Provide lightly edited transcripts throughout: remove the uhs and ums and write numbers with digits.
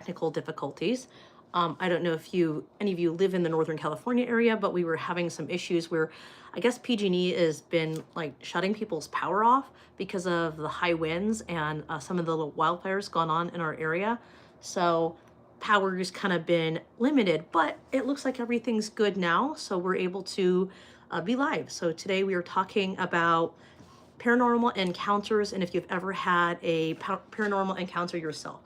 technical difficulties. I don't know if any of you live in the Northern California area, but we were having some issues where I guess PG&E has been like shutting people's power off because of the high winds and some of the little wildfires going on in our area. So power's kind of been limited, but it looks like everything's good now. So we're able to be live. So today we are talking about paranormal encounters and if you've ever had a paranormal encounter yourself,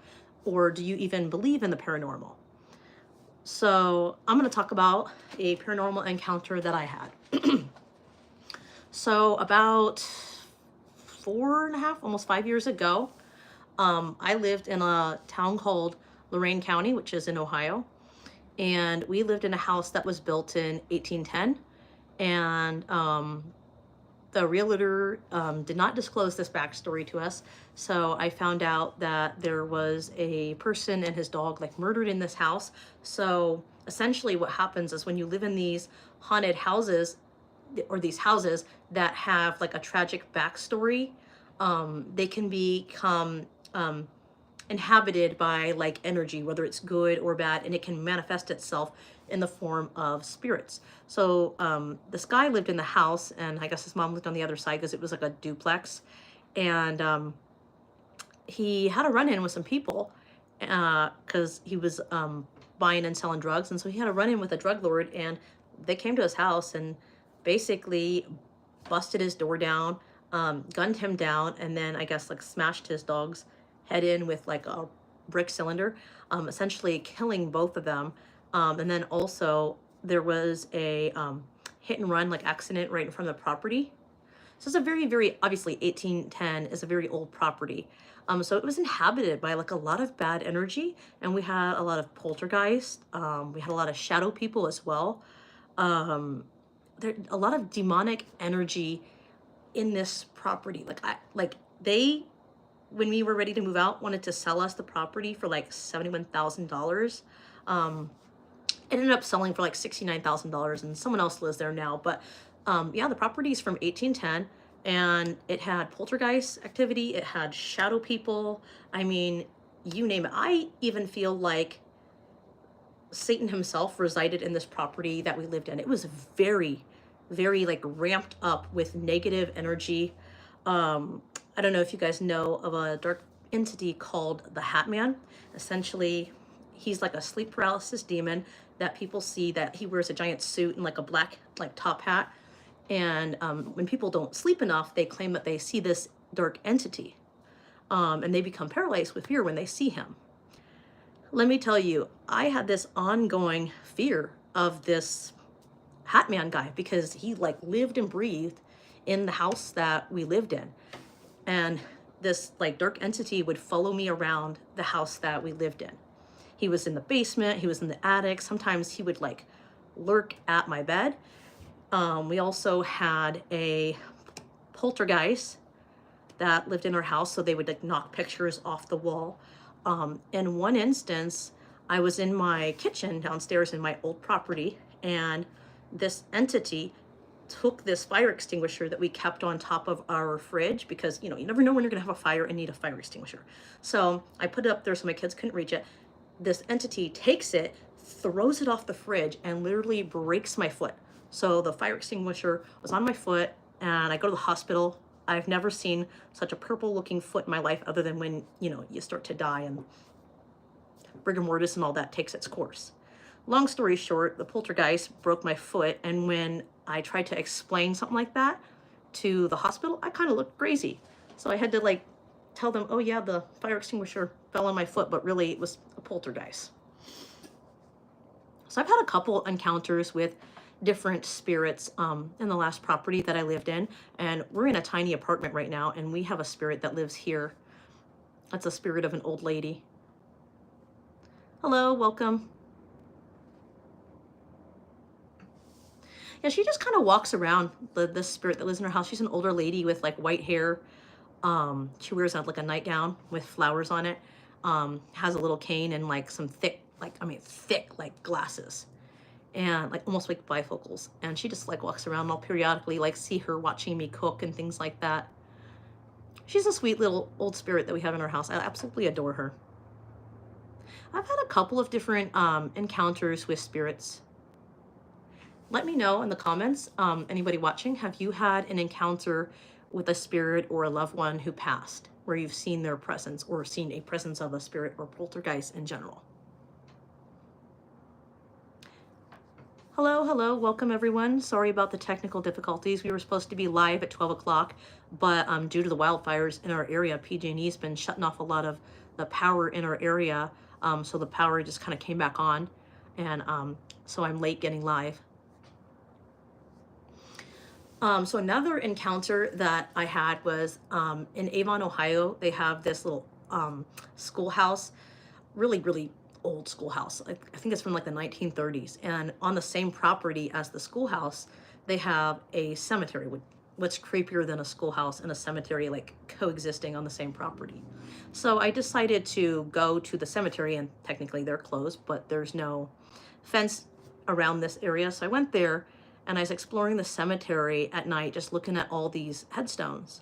or do you even believe in the paranormal? So I'm going to talk about a paranormal encounter that I had. So about 4.5, almost 5 years ago, I lived in a town called Lorain County, which is in Ohio. And we lived in a house that was built in 1810. And the realtor did not disclose this backstory to us. So I found out that there was a person and his dog like murdered in this house. So essentially what happens is when you live in these haunted houses, or these houses that have like a tragic backstory, they can become inhabited by like energy, whether it's good or bad, and it can manifest itself in the form of spirits. So this guy lived in the house, and I guess his mom lived on the other side because it was like a duplex. And he had a run-in with some people because he was buying and selling drugs. And so he had a run-in with a drug lord, and they came to his house and basically busted his door down, gunned him down, and then I guess like smashed his dog's head in with like a brick cylinder, essentially killing both of them. And then also there was a hit and run like accident right in front of the property. So it's a very, very, obviously 1810 is a very old property. So it was inhabited by like a lot of bad energy, and we had a lot of poltergeist. We had a lot of shadow people as well. There a lot of demonic energy in this property. They, when we were ready to move out, wanted to sell us the property for like $71,000. It ended up selling for like $69,000, and someone else lives there now. But yeah, the property is from 1810, and it had poltergeist activity. It had shadow people. I mean, you name it. I even feel like Satan himself resided in this property that we lived in. It was very, very like ramped up with negative energy. I don't know if you guys know of a dark entity called the Hat Man. Essentially, he's like a sleep paralysis demon that people see, that he wears a giant suit and like a black like top hat. And when people don't sleep enough, they claim that they see this dark entity, and they become paralyzed with fear when they see him. Let me tell you, I had this ongoing fear of this Hat Man guy because he like lived and breathed in the house that we lived in. And this like dark entity would follow me around the house that we lived in. He was in the basement, he was in the attic. Sometimes he would like lurk at my bed. We also had a poltergeist that lived in our house, so they would like knock pictures off the wall. In one instance, I was in my kitchen downstairs in my old property, and this entity took this fire extinguisher that we kept on top of our fridge because, you know, you never know when you're gonna have a fire and need a fire extinguisher. So I put it up there so my kids couldn't reach it. This entity takes it, throws it off the fridge, and literally breaks my foot. So the fire extinguisher was on my foot, and I go to the hospital. I've never seen such a purple looking foot in my life, other than when, you know, you start to die and rigor mortis and all that takes its course. Long story short, the poltergeist broke my foot, and when I tried to explain something like that to the hospital, I kind of looked crazy. So I had to like tell them, oh yeah, the fire extinguisher fell on my foot, but really it was a poltergeist. So I've had a couple encounters with different spirits in the last property that I lived in, and we're in a tiny apartment right now, and we have a spirit that lives here. That's a spirit of an old lady. Hello, welcome. Yeah, she just kind of walks around, this spirit that lives in her house. She's an older lady with like white hair. She wears like a nightgown with flowers on it. Has a little cane and like some thick like glasses, and like almost like bifocals. And she just like walks around. And I'll periodically like see her watching me cook and things like that. She's a sweet little old spirit that we have in our house. I absolutely adore her. I've had a couple of different encounters with spirits. Let me know in the comments, anybody watching, have you had an encounter with a spirit or a loved one who passed, where you've seen their presence or seen a presence of a spirit or poltergeist in general? Hello, hello, welcome everyone. Sorry about the technical difficulties. We were supposed to be live at 12 o'clock, but due to the wildfires in our area, PG&E's been shutting off a lot of the power in our area, so the power just kind of came back on, and so I'm late getting live. So another encounter that I had was in Avon, Ohio. They have this little schoolhouse, really old schoolhouse. I think it's from like the 1930s. And on the same property as the schoolhouse, they have a cemetery. What's creepier than a schoolhouse and a cemetery like coexisting on the same property? So I decided to go to the cemetery, and technically they're closed, but there's no fence around this area. So I went there, and I was exploring the cemetery at night, just looking at all these headstones.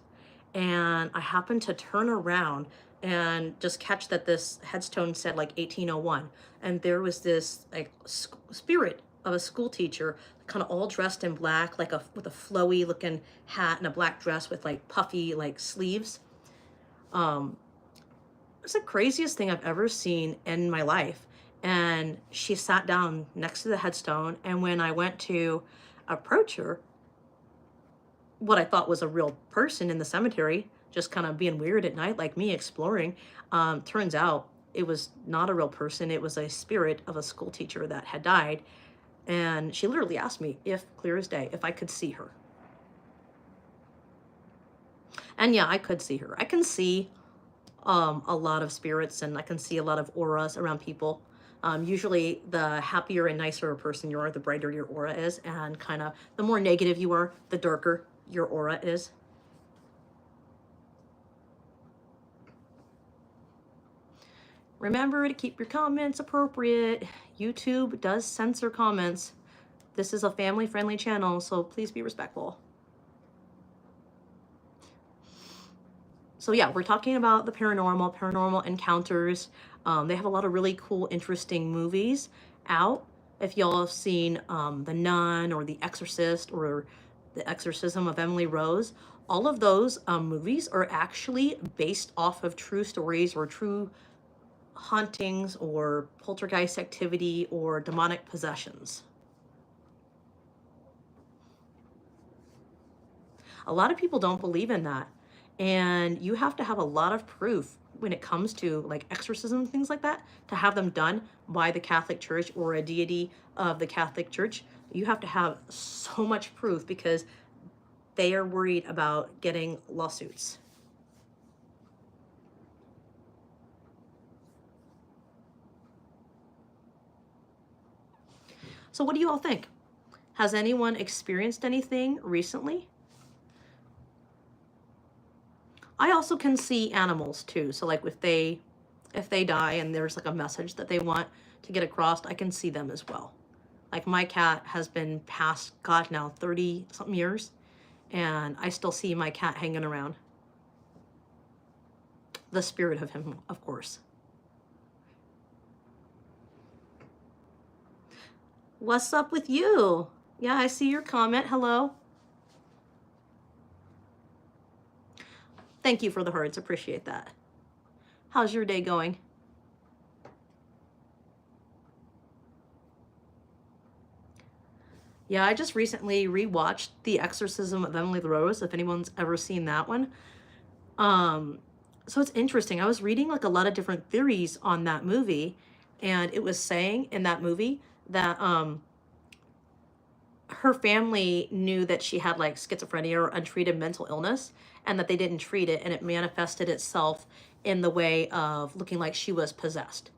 And I happened to turn around and just catch that this headstone said like 1801. And there was this like spirit of a school teacher, kind of all dressed in black, like with a flowy looking hat and a black dress with like puffy like sleeves. It's the craziest thing I've ever seen in my life. And she sat down next to the headstone, and when I went to approach her, what I thought was a real person in the cemetery, just kind of being weird at night, like me exploring, turns out it was not a real person. It was a spirit of a school teacher that had died. And she literally asked me, if clear as day, if I could see her. And yeah, I could see her. I can see a lot of spirits, and I can see a lot of auras around people. Usually the happier and nicer a person you are, the brighter your aura is, and kind of the more negative you are, the darker your aura is. Remember to keep your comments appropriate. YouTube does censor comments. This is a family-friendly channel, so please be respectful. So yeah, we're talking about the paranormal encounters. They have a lot of really cool, interesting movies out. If y'all have seen The Nun or The Exorcist or The Exorcism of Emily Rose, all of those movies are actually based off of true stories or true hauntings or poltergeist activity or demonic possessions. A lot of people don't believe in that. And you have to have a lot of proof when it comes to like exorcism and things like that, to have them done by the Catholic Church or a deity of the Catholic Church. You have to have so much proof because they are worried about getting lawsuits. So what do you all think? Has anyone experienced anything recently? I also can see animals too. So like if they die and there's like a message that they want to get across, I can see them as well. Like my cat has been past, God, now 30 something years, and I still see my cat hanging around. The spirit of him, of course. What's up with you? Yeah, I see your comment. Hello. Thank you for the hearts. Appreciate that. How's your day going? Yeah, I just recently rewatched The Exorcism of Emily Rose, if anyone's ever seen that one. So it's interesting. I was reading like a lot of different theories on that movie, and it was saying in that movie that her family knew that she had like schizophrenia or untreated mental illness, and that they didn't treat it, and it manifested itself in the way of looking like she was possessed.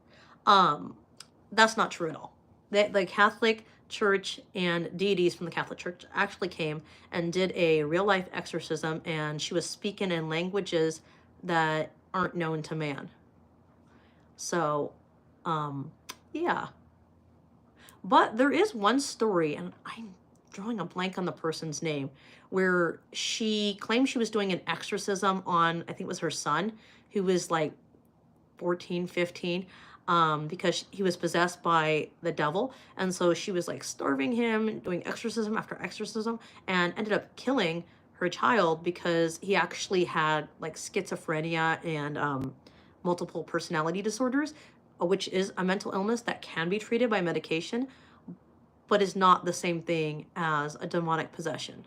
That's not true at all. The Catholic Church and deities from the Catholic Church actually came and did a real life exorcism, and she was speaking in languages that aren't known to man. So, yeah. But there is one story, and I'm drawing a blank on the person's name, where she claimed she was doing an exorcism on, I think it was her son, who was like 14, 15. because he was possessed by the devil. And so she was like starving him, doing exorcism after exorcism, and ended up killing her child because he actually had like schizophrenia and multiple personality disorders, which is a mental illness that can be treated by medication, but is not the same thing as a demonic possession.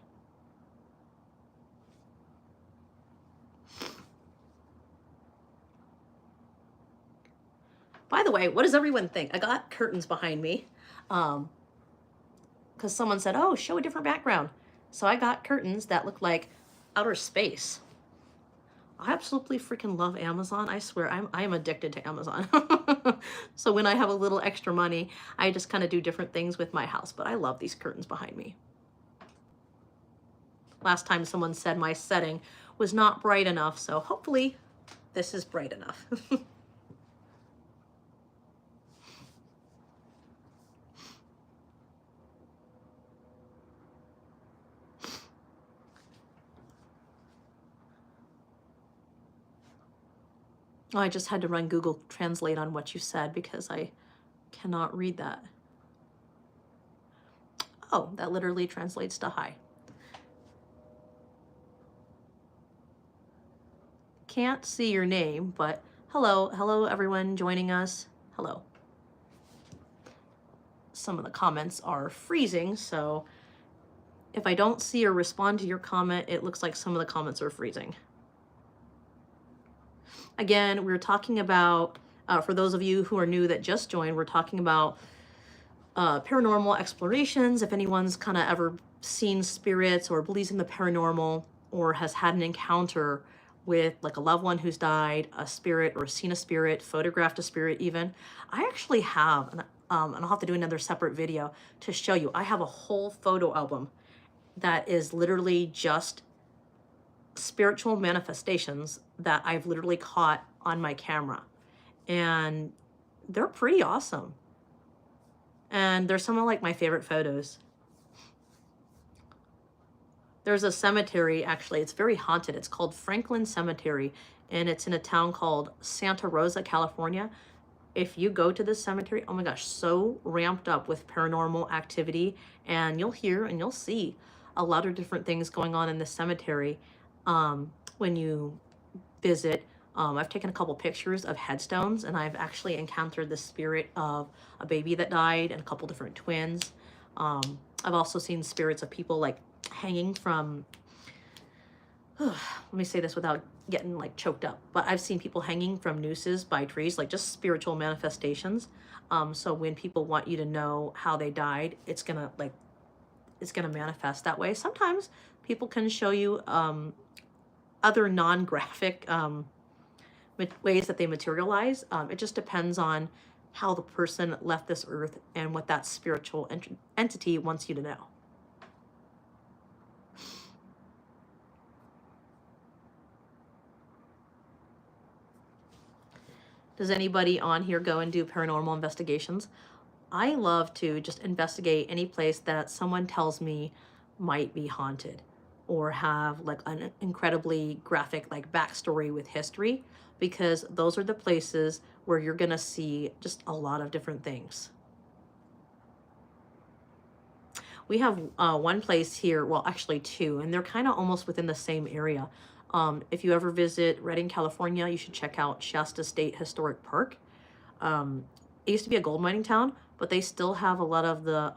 By the way, what does everyone think? I got curtains behind me because someone said, oh, show a different background. So I got curtains that look like outer space. I absolutely freaking love Amazon. I swear, I'm addicted to Amazon. So when I have a little extra money, I just kind of do different things with my house. But I love these curtains behind me. Last time someone said my setting was not bright enough, so hopefully this is bright enough. Oh, I just had to run Google Translate on what you said because I cannot read that. Oh, that literally translates to hi. Can't see your name, but hello. Hello, everyone joining us. Hello. Some of the comments are freezing, so if I don't see or respond to your comment, it looks like some of the comments are freezing. Again, we're talking about, for those of you who are new that just joined, we're talking about paranormal explorations. If anyone's kind of ever seen spirits or believes in the paranormal or has had an encounter with like a loved one who's died, a spirit, or seen a spirit, photographed a spirit even, I actually have, and I'll have to do another separate video to show you. I have a whole photo album that is literally just spiritual manifestations that I've literally caught on my camera. And they're pretty awesome. And they're some of like my favorite photos. There's a cemetery, actually, it's very haunted. It's called Franklin Cemetery, and it's in a town called Santa Rosa, California. If you go to this cemetery, oh my gosh, so ramped up with paranormal activity, and you'll hear and you'll see a lot of different things going on in the cemetery when you visit. I've taken a couple pictures of headstones, and I've actually encountered the spirit of a baby that died and a couple different twins. I've also seen spirits of people like hanging from, let me say this without getting like choked up, but I've seen people hanging from nooses by trees, like just spiritual manifestations. So when people want you to know how they died, it's gonna manifest that way. Sometimes people can show you other non-graphic ways that they materialize. It just depends on how the person left this earth and what that spiritual entity wants you to know. Does anybody on here go and do paranormal investigations? I love to just investigate any place that someone tells me might be haunted or have like an incredibly graphic like backstory with history, because those are the places where you're gonna see just a lot of different things. We have one place here, well, actually two, and they're kind of almost within the same area. If you ever visit Redding, California, you should check out Shasta State Historic Park. It used to be a gold mining town, but they still have a lot of the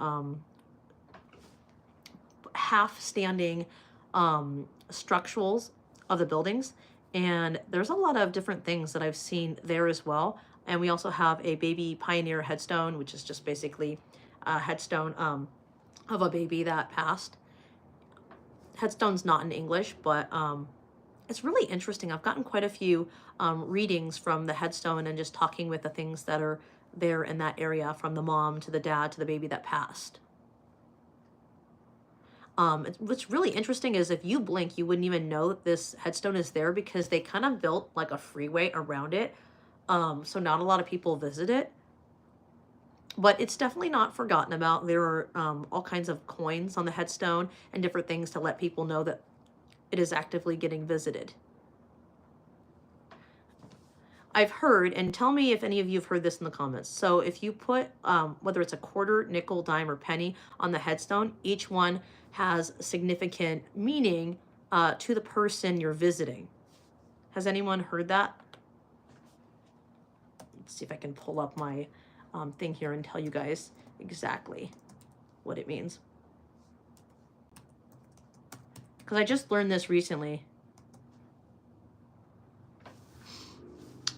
half-standing structurals of the buildings. And there's a lot of different things that I've seen there as well. And we also have a baby pioneer headstone, which is just basically a headstone of a baby that passed. Headstone's not in English, but it's really interesting. I've gotten quite a few readings from the headstone and just talking with the things that are there in that area, from the mom to the dad to the baby that passed. What's really interesting is if you blink, you wouldn't even know that this headstone is there, because they kind of built like a freeway around it. So not a lot of people visit it. But it's definitely not forgotten about. There are all kinds of coins on the headstone and different things to let people know that it is actively getting visited. I've heard, and tell me if any of you have heard this in the comments. So if you put, whether it's a quarter, nickel, dime, or penny on the headstone, each one has significant meaning to the person you're visiting. Has anyone heard that? Let's see if I can pull up my thing here and tell you guys exactly what it means. Because I just learned this recently.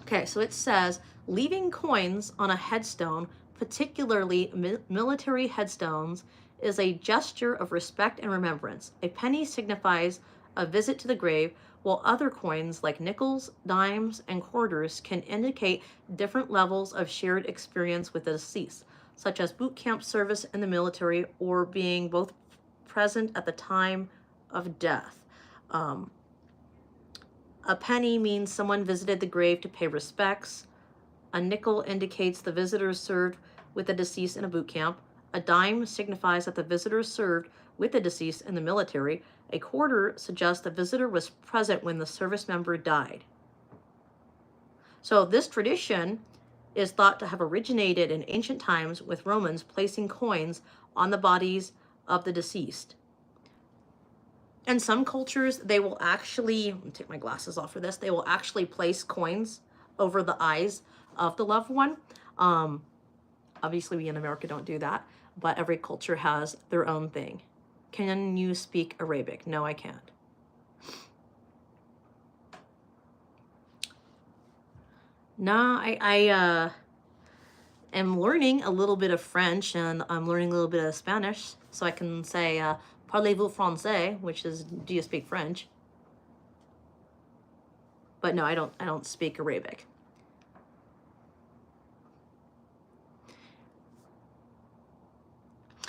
Okay, so it says, leaving coins on a headstone, particularly military headstones, is a gesture of respect and remembrance. A penny signifies a visit to the grave, while other coins like nickels, dimes, and quarters can indicate different levels of shared experience with the deceased, such as boot camp service in the military or being both present at the time of death. A penny means someone visited the grave to pay respects. A nickel indicates the visitor served with the deceased in a boot camp. A dime signifies that the visitor served with the deceased in the military. A quarter suggests the visitor was present when the service member died. So this tradition is thought to have originated in ancient times, with Romans placing coins on the bodies of the deceased. In some cultures, they will actually, let me take my glasses off for this, they will actually place coins over the eyes of the loved one. Obviously, we in America don't do that, but every culture has their own thing. Can you speak Arabic? No, I can't. No, I am learning a little bit of French, and I'm learning a little bit of Spanish, so I can say, parlez-vous français, which is, do you speak French? But no, I don't speak Arabic.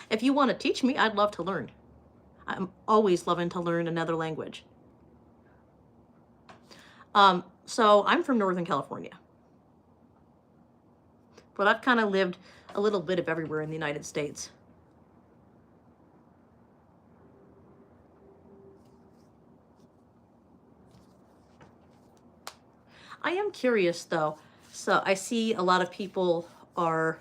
If you want to teach me, I'd love to learn. I'm always loving to learn another language. So I'm from Northern California, but I've kind of lived a little bit of everywhere in the United States. I am curious though. So I see a lot of people are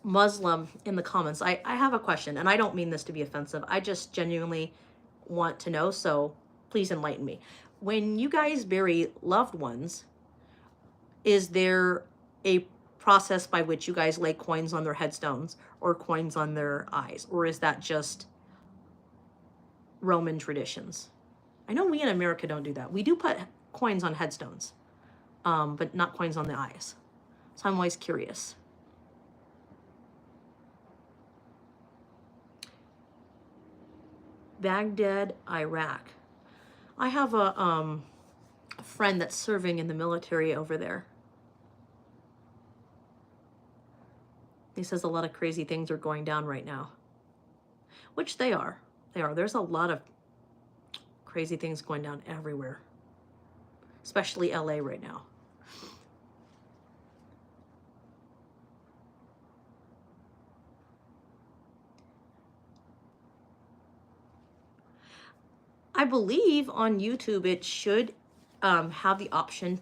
Muslim in the comments. I have a question, and I don't mean this to be offensive. I just genuinely want to know, so please enlighten me. When you guys bury loved ones, is there a process by which you guys lay coins on their headstones or coins on their eyes? Or is that just Roman traditions? I know we in America don't do that. We do put coins on headstones, but not coins on the eyes. So I'm always curious. Baghdad, Iraq. I have a friend that's serving in the military over there. He says a lot of crazy things are going down right now, which they are. They are. There's a lot of crazy things going down everywhere, especially LA right now. I believe on YouTube it should have the option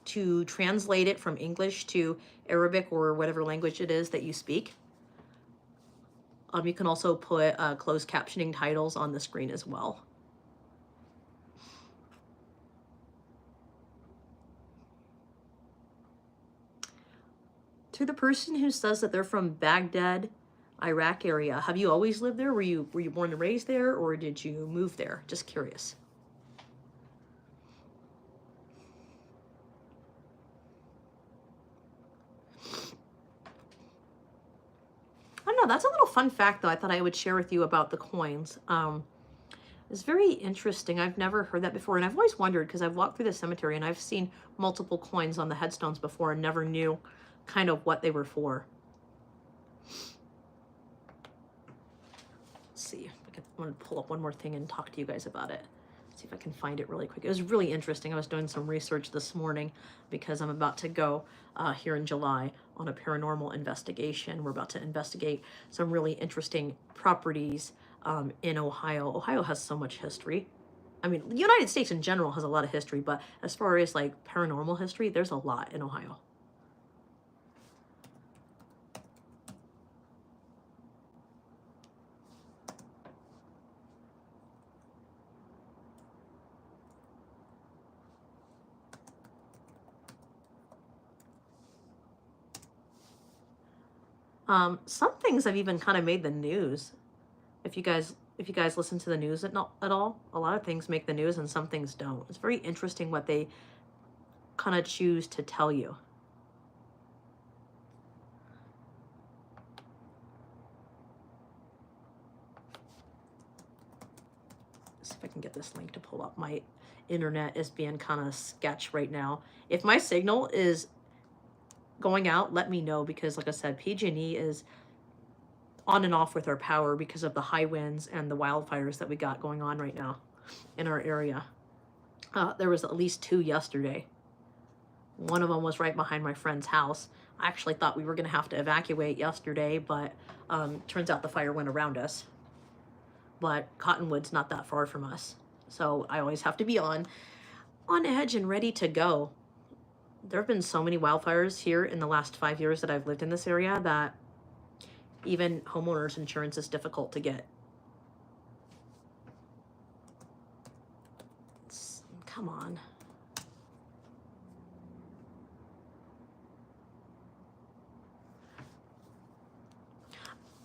to translate it from English to Arabic or whatever language it is that you speak. You can also put closed captioning titles on the screen as well. To the person who says that they're from Baghdad, Iraq area, have you always lived there? Were you born and raised there, or did you move there? Just curious. I don't know, that's a little fun fact though I thought I would share with you about the coins. It's very interesting. I've never heard that before, and I've always wondered, because I've walked through the cemetery and I've seen multiple coins on the headstones before and never knew kind of what they were for. Let's see. I'm going to pull up one more thing and talk to you guys about it. See if I can find it really quick. It was really interesting. I was doing some research this morning because I'm about to go here in July on a paranormal investigation. We're about to investigate some really interesting properties in Ohio. Ohio has so much history. I mean, the United States in general has a lot of history, but as far as like paranormal history, there's a lot in Ohio. Some things have even kind of made the news. If you guys listen to the news at all, a lot of things make the news and some things don't. It's very interesting what they kind of choose to tell you. See if I can get this link to pull up. My internet is being kind of sketch right now. If my signal is going out, let me know, because like I said, PG&E is on and off with our power because of the high winds and the wildfires that we got going on right now in our area. There was at least 2 yesterday. One of them was right behind my friend's house. I actually thought we were going to have to evacuate yesterday, but turns out the fire went around us. But Cottonwood's not that far from us, so I always have to be on edge and ready to go. There have been so many wildfires here in the last 5 years that I've lived in this area that even homeowners insurance is difficult to get. Come on.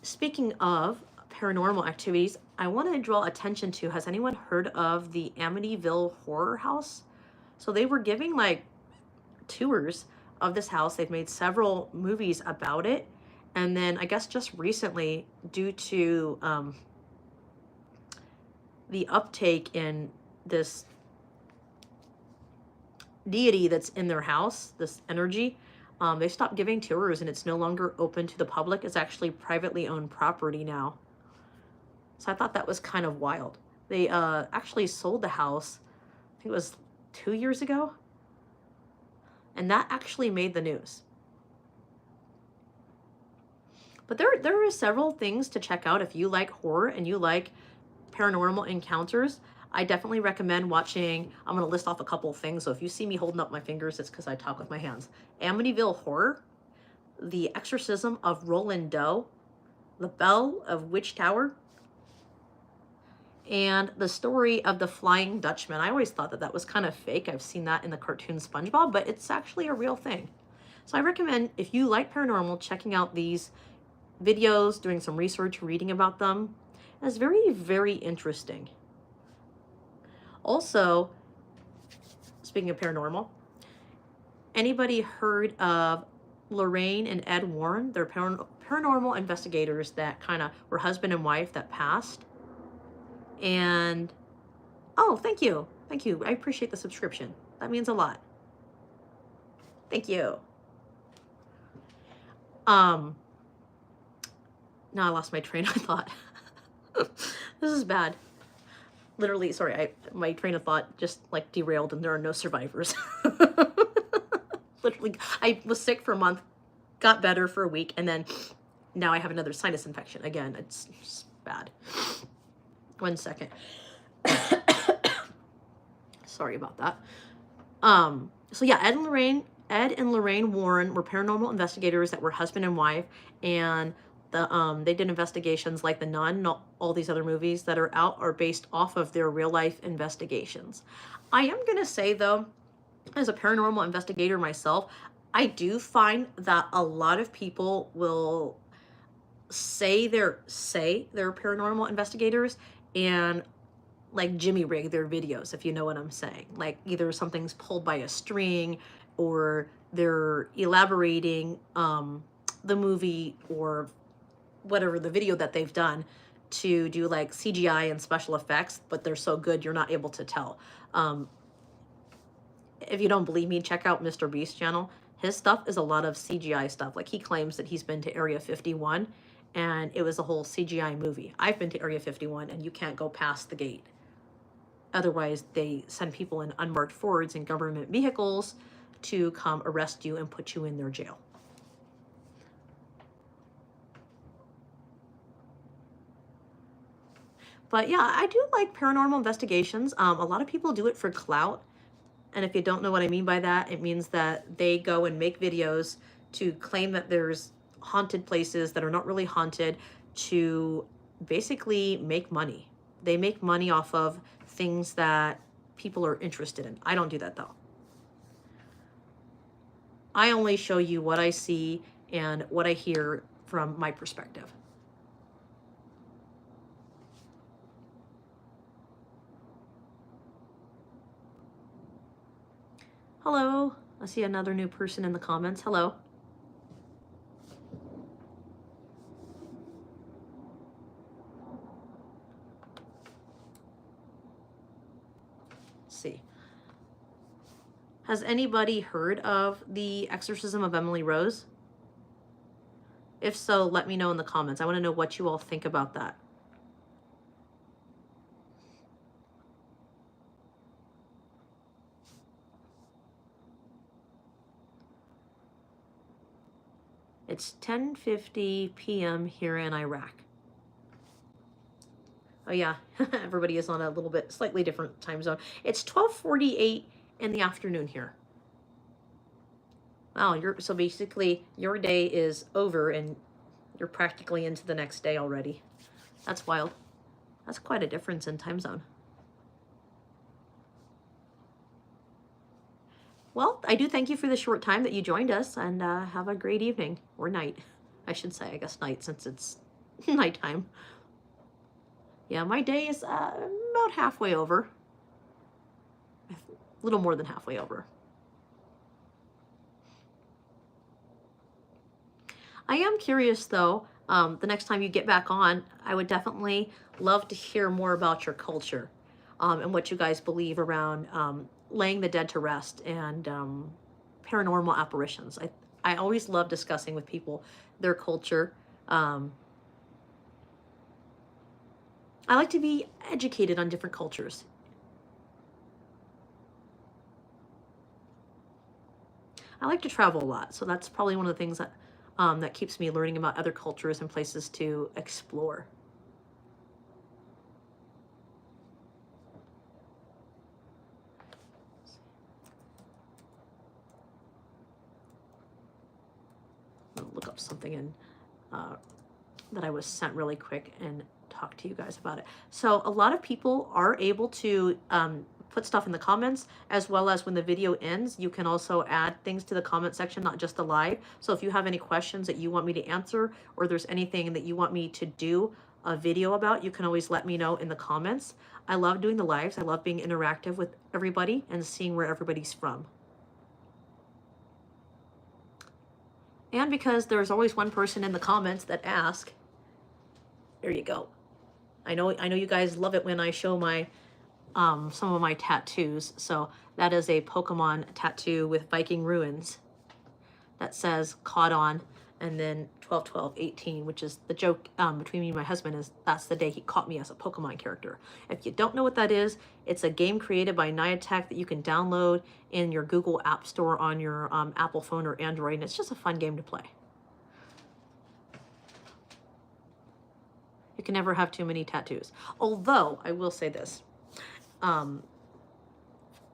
Speaking of paranormal activities, I want to draw attention to, has anyone heard of the Amityville Horror House? So they were giving like tours of this house. They've made several movies about it. And then I guess just recently, due to the uptake in this deity that's in their house, this energy, they stopped giving tours and it's no longer open to the public. It's actually privately owned property now. So I thought that was kind of wild. They actually sold the house, I think it was 2 years ago. And that actually made the news. But there are several things to check out if you like horror and you like paranormal encounters. I definitely recommend watching, I'm going to list off a couple of things. So if you see me holding up my fingers, it's because I talk with my hands. Amityville Horror, The Exorcism of Roland Doe, The Bell of Witch Tower, and The Story of the Flying Dutchman. I always thought that that was kind of fake. I've seen that in the cartoon SpongeBob, but it's actually a real thing. So I recommend, if you like paranormal, checking out these videos, doing some research, reading about them. It's very, very interesting. Also, speaking of paranormal, anybody heard of Lorraine and Ed Warren? They're paranormal investigators that kind of were husband and wife that passed. And, oh, thank you. Thank you. I appreciate the subscription. That means a lot. Thank you. Now I lost my train of thought. This is bad. Literally, sorry, my train of thought just like derailed and there are no survivors. Literally, I was sick for a month, got better for a week, and then now I have another sinus infection. Again, it's just bad. 1 second. Sorry about that. So yeah, Ed and Lorraine Warren were paranormal investigators that were husband and wife, and they did investigations like The Nun. Not all these other movies that are out are based off of their real life investigations. I am gonna say though, as a paranormal investigator myself, I do find that a lot of people will say they're paranormal investigators and like Jimmy rig their videos, if you know what I'm saying. Like either something's pulled by a string or they're elaborating the movie or whatever the video that they've done to do like CGI and special effects, but they're so good you're not able to tell. If you don't believe me, check out Mr. Beast's channel. His stuff is a lot of CGI stuff. Like he claims that he's been to Area 51 and it was a whole CGI movie. I've been to Area 51 and you can't go past the gate. Otherwise, they send people in unmarked Fords and government vehicles to come arrest you and put you in their jail. But yeah, I do like paranormal investigations. A lot of people do it for clout. And if you don't know what I mean by that, it means that they go and make videos to claim that there's haunted places that are not really haunted to basically make money. They make money off of things that people are interested in. I don't do that though. I only show you what I see and what I hear from my perspective. Hello. I see another new person in the comments. Hello. Let's see. Has anybody heard of The Exorcism of Emily Rose? If so, let me know in the comments. I want to know what you all think about that. It's 10:50 p.m. here in Iraq. Oh yeah, everybody is on a little bit slightly different time zone. It's 12:48 in the afternoon here. Wow, so basically your day is over and you're practically into the next day already. That's wild. That's quite a difference in time zone. Well, I do thank you for the short time that you joined us, and have a great evening, or night. I should say, I guess night, since it's nighttime. Yeah, my day is about halfway over. A little more than halfway over. I am curious, though, the next time you get back on, I would definitely love to hear more about your culture and what you guys believe around laying the dead to rest and paranormal apparitions. I always love discussing with people their culture. I like to be educated on different cultures. I like to travel a lot, so that's probably one of the things that that keeps me learning about other cultures and places to explore. I'll look up something in that I was sent really quick and talk to you guys about it. So a lot of people are able to put stuff in the comments, as well as when the video ends, you can also add things to the comment section, not just the live. So if you have any questions that you want me to answer, or there's anything that you want me to do a video about, you can always let me know in the comments. I love doing the lives. I love being interactive with everybody and seeing where everybody's from. And because there's always one person in the comments that ask, there you go. I know you guys love it when I show my some of my tattoos. So that is a Pokemon tattoo with Viking ruins that says caught on, and then 12/12/18, which is the joke between me and my husband, is that's the day he caught me as a Pokemon character. If you don't know what that is, it's a game created by Niantic that you can download in your Google App Store on your Apple phone or Android, and it's just a fun game to play. You can never have too many tattoos. Although, I will say this.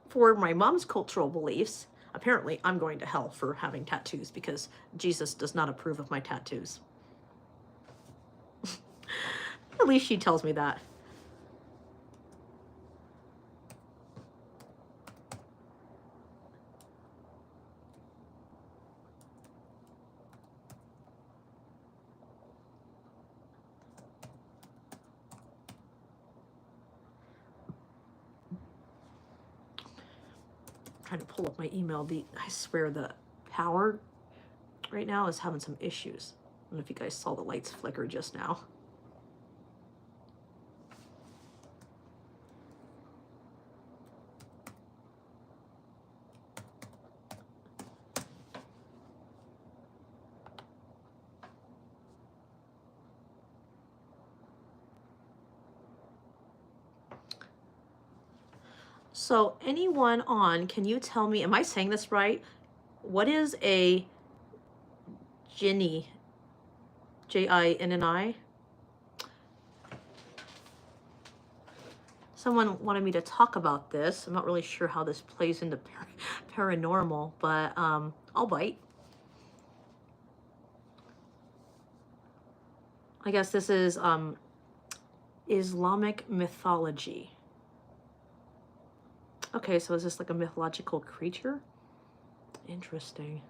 For my mom's cultural beliefs, apparently I'm going to hell for having tattoos because Jesus does not approve of my tattoos. At least she tells me that. Trying to pull up my email. I swear the power right now is having some issues. I don't know if you guys saw the lights flicker just now. So anyone on, can you tell me, am I saying this right? What is a Jinni? Jinni? someone wanted me to talk about this. I'm not really sure how this plays into paranormal, but I'll bite. I guess this is Islamic mythology. Okay, so is this like a mythological creature? Interesting.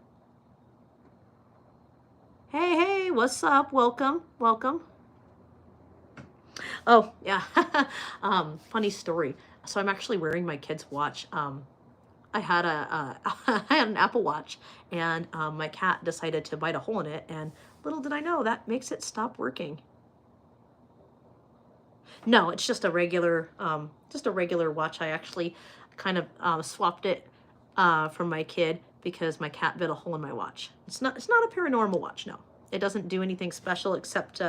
Hey, hey, what's up? Welcome, welcome. Oh, yeah. Funny story. So I'm actually wearing my kid's watch. I had I had an Apple Watch, and my cat decided to bite a hole in it, and little did I know that makes it stop working. No, it's just a regular watch. I actually kind of swapped it from my kid because my cat bit a hole in my watch. It's not a paranormal watch. No, it doesn't do anything special except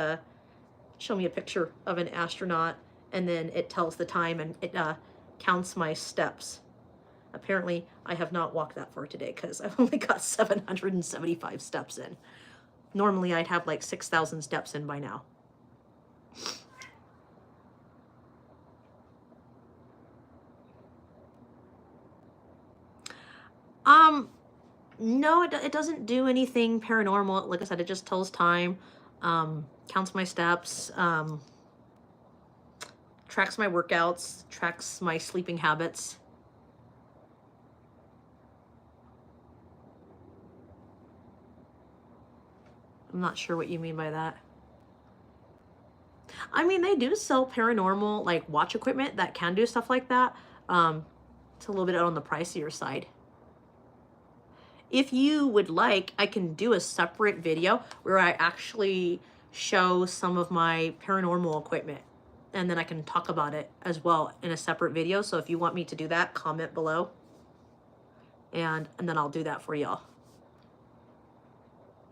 show me a picture of an astronaut, and then it tells the time, and it counts my steps. Apparently, I have not walked that far today because I've only got 775 steps in. Normally, I'd have like 6,000 steps in by now. No, it doesn't do anything paranormal. Like I said, it just tells time, counts my steps, tracks my workouts, tracks my sleeping habits. I'm not sure what you mean by that. I mean, they do sell paranormal, like, watch equipment that can do stuff like that. It's a little bit on the pricier side. If you would like, I can do a separate video where I actually show some of my paranormal equipment, and then I can talk about it as well in a separate video. So if you want me to do that, comment below, and then I'll do that for y'all.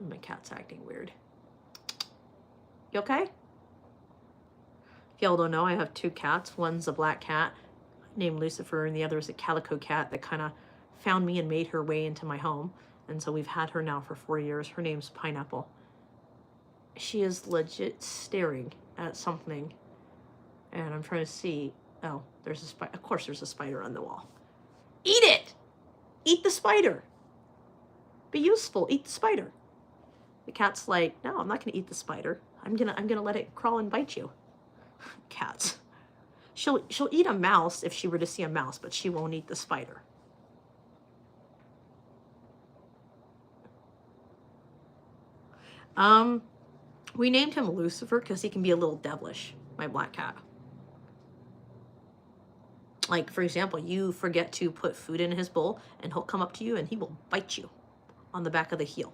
My cat's acting weird. You okay? If y'all don't know, I have two cats. One's a black cat named Lucifer, and the other is a calico cat that kind of found me and made her way into my home. And so we've had her now for 4 years. Her name's Pineapple. She is legit staring at something, and I'm trying to see. Oh, there's a spider. Of course there's a spider on the wall. Eat it! Eat the spider! Be useful, eat the spider. The cat's like, no, I'm not gonna eat the spider. I'm gonna let it crawl and bite you. Cats. She'll eat a mouse if she were to see a mouse, but she won't eat the spider. We named him Lucifer because he can be a little devilish, my black cat. Like, for example, you forget to put food in his bowl, and he'll come up to you and he will bite you on the back of the heel.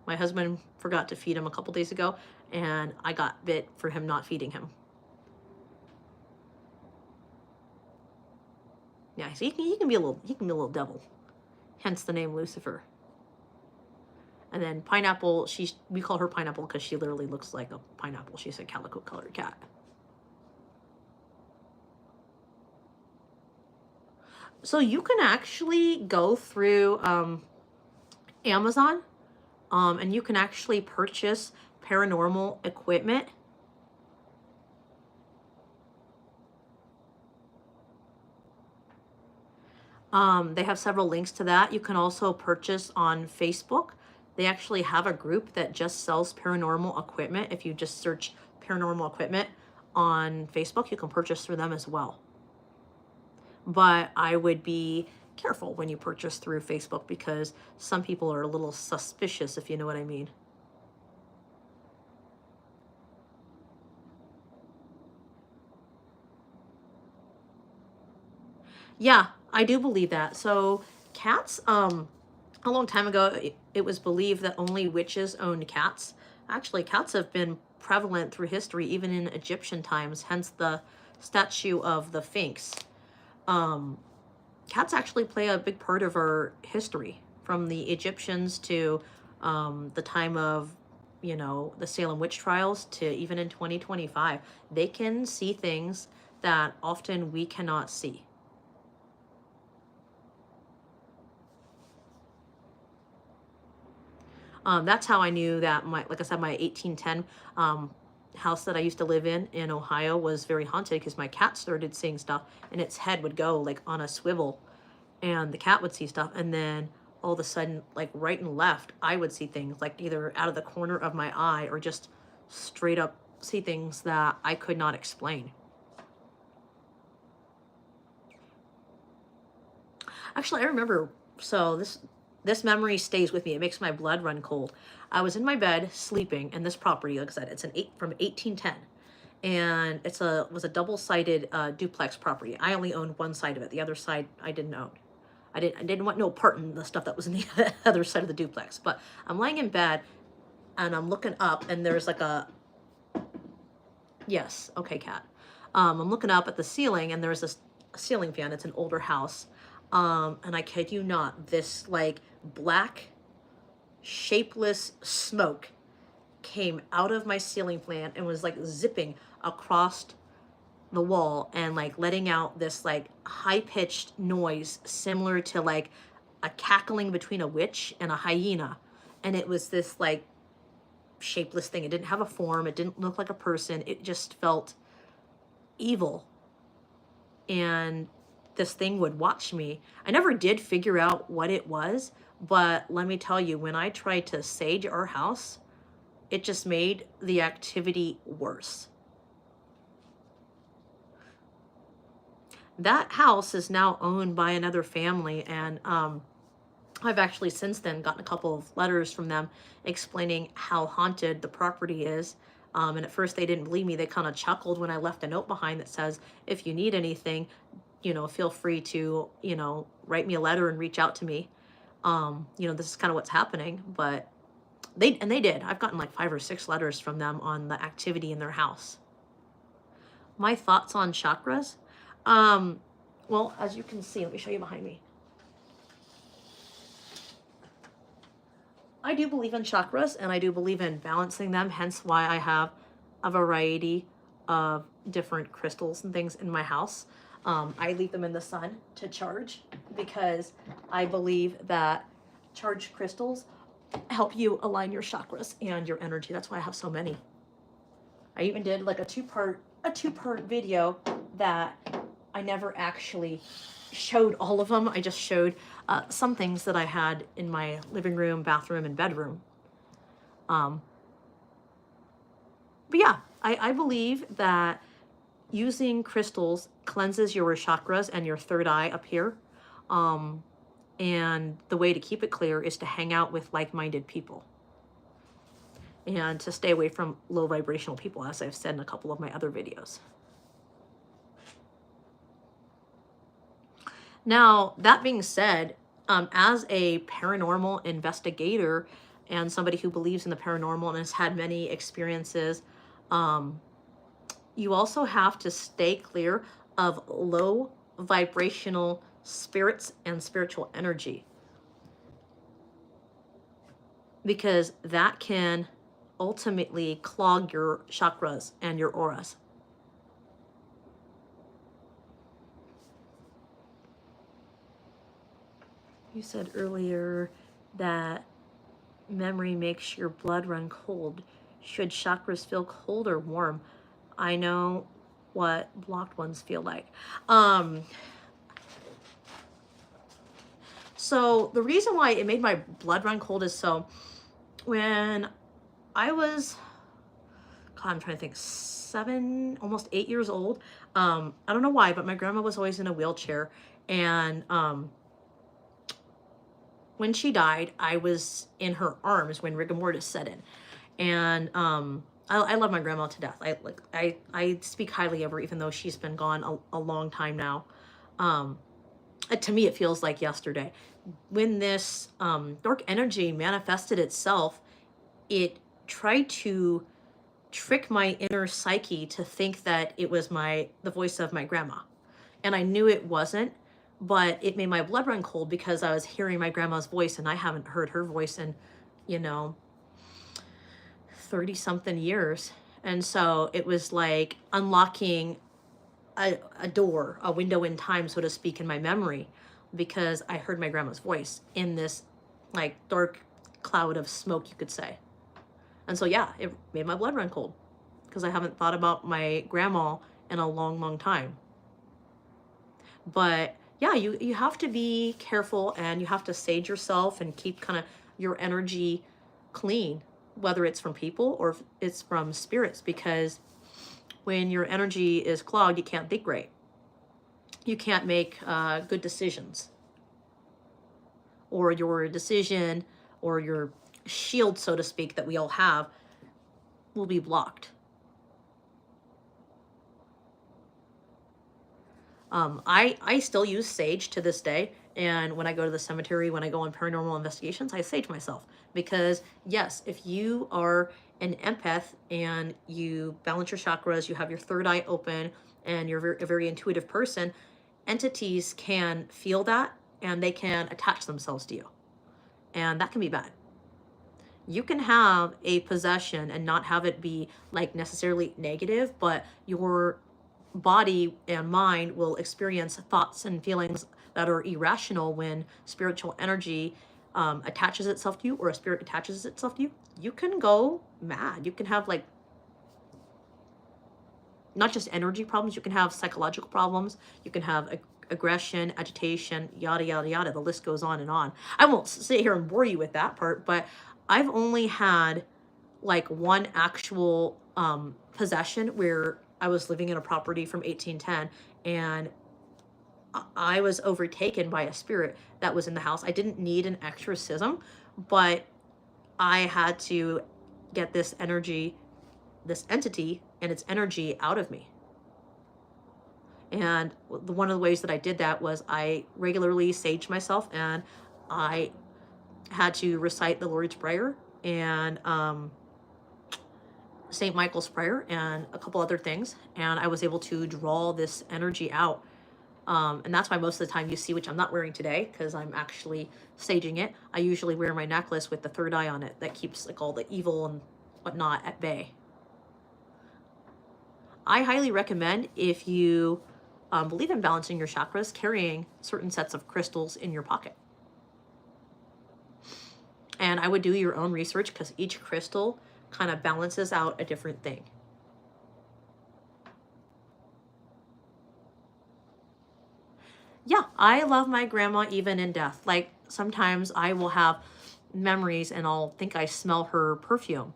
My husband forgot to feed him a couple days ago, and I got bit for him not feeding him. Yeah, so he can be a little devil, hence the name Lucifer. And then Pineapple, we call her Pineapple because she literally looks like a pineapple. She's a calico colored cat. So you can actually go through Amazon, and you can actually purchase paranormal equipment. They have several links to that. You can also purchase on Facebook. They actually have a group that just sells paranormal equipment. If you just search paranormal equipment on Facebook, you can purchase through them as well. But I would be careful when you purchase through Facebook because some people are a little suspicious, if you know what I mean. Yeah, I do believe that. So cats, a long time ago, it was believed that only witches owned cats. Actually, cats have been prevalent through history, even in Egyptian times, hence the statue of the Sphinx. Cats actually play a big part of our history, from the Egyptians to the time of, the Salem witch trials to even in 2025. They can see things that often we cannot see. That's how I knew that like I said, my 1810 house that I used to live in Ohio was very haunted because my cat started seeing stuff and its head would go like on a swivel and the cat would see stuff. And then all of a sudden, like right and left, I would see things like either out of the corner of my eye or just straight up see things that I could not explain. Actually, I remember, so this memory stays with me. It makes my blood run cold. I was in my bed sleeping in this property. Like I said, it's from 1810, and was a double-sided duplex property. I only owned one side of it. The other side I didn't own. I didn't want no part in the stuff that was in the other side of the duplex. But I'm laying in bed and I'm looking up, and there's like a, yes, okay, cat. I'm looking up at the ceiling, and there's this ceiling fan. It's an older house. And I kid you not, this like black, shapeless smoke came out of my ceiling fan and was like zipping across the wall and like letting out this like high-pitched noise similar to like a cackling between a witch and a hyena. And it was this like shapeless thing. It didn't have a form. It didn't look like a person. It just felt evil. And this thing would watch me. I never did figure out what it was, but let me tell you, when I tried to sage our house, it just made the activity worse. That house is now owned by another family, and I've actually since then gotten a couple of letters from them explaining how haunted the property is. And at first they didn't believe me. They kind of chuckled when I left a note behind that says, if you need anything, feel free to, write me a letter and reach out to me. This is kind of what's happening. But they did. I've gotten like 5 or 6 letters from them on the activity in their house. My thoughts on chakras. Well, as you can see, let me show you behind me. I do believe in chakras, and I do believe in balancing them, hence why I have a variety of different crystals and things in my house. I leave them in the sun to charge because I believe that charged crystals help you align your chakras and your energy. That's why I have so many. I even did like a two-part video that I never actually showed all of them. I just showed some things that I had in my living room, bathroom, and bedroom. But yeah, I believe that using crystals cleanses your chakras and your third eye up here. And the way to keep it clear is to hang out with like-minded people and to stay away from low vibrational people, as I've said in a couple of my other videos. Now, that being said, as a paranormal investigator and somebody who believes in the paranormal and has had many experiences, you also have to stay clear of low vibrational spirits and spiritual energy, because that can ultimately clog your chakras and your auras. You said earlier that memory makes your blood run cold. Should chakras feel cold or warm? I know what blocked ones feel like. So the reason why it made my blood run cold is so when I was, God, I'm trying to think, 7, almost 8 years old. I don't know why, but my grandma was always in a wheelchair, and when she died, I was in her arms when rigor mortis set in. And I love my grandma to death. I speak highly of her, even though she's been gone a long time now. To me, it feels like yesterday. When this dark energy manifested itself, it tried to trick my inner psyche to think that it was the voice of my grandma. And I knew it wasn't. But it made my blood run cold because I was hearing my grandma's voice, and I haven't heard her voice in, 30-something years. And so it was like unlocking a door, a window in time, so to speak, in my memory, because I heard my grandma's voice in this like dark cloud of smoke, you could say. And so, yeah, it made my blood run cold because I haven't thought about my grandma in a long, long time. But yeah, you have to be careful, and you have to sage yourself and keep kind of your energy clean, whether it's from people or if it's from spirits, because when your energy is clogged, you can't think right. You can't make good decisions, or your decision or your shield, so to speak, that we all have will be blocked. I still use sage to this day. And when I go to the cemetery, when I go on paranormal investigations, I sage myself. Because yes, if you are an empath and you balance your chakras, you have your third eye open, and you're a very intuitive person, entities can feel that and they can attach themselves to you. And that can be bad. You can have a possession and not have it be like necessarily negative, but your body and mind will experience thoughts and feelings that are irrational when spiritual energy attaches itself to you, or a spirit attaches itself to you. You can go mad. You can have like not just energy problems, you can have psychological problems, you can have aggression, agitation, yada, yada, yada. The list goes on and on. I won't sit here and bore you with that part, but I've only had like one actual possession where I was living in a property from 1810, and I was overtaken by a spirit that was in the house. I didn't need an exorcism, but I had to get this energy, this entity and its energy out of me. And one of the ways that I did that was I regularly saged myself, and I had to recite the Lord's Prayer and St. Michael's Prayer and a couple other things. And I was able to draw this energy out. And that's why most of the time you see, which I'm not wearing today because I'm actually saging it, I usually wear my necklace with the third eye on it that keeps like all the evil and whatnot at bay. I highly recommend, if you believe in balancing your chakras, carrying certain sets of crystals in your pocket. And I would do your own research, because each crystal kind of balances out a different thing. Yeah, I love my grandma even in death. Like sometimes I will have memories and I'll think I smell her perfume,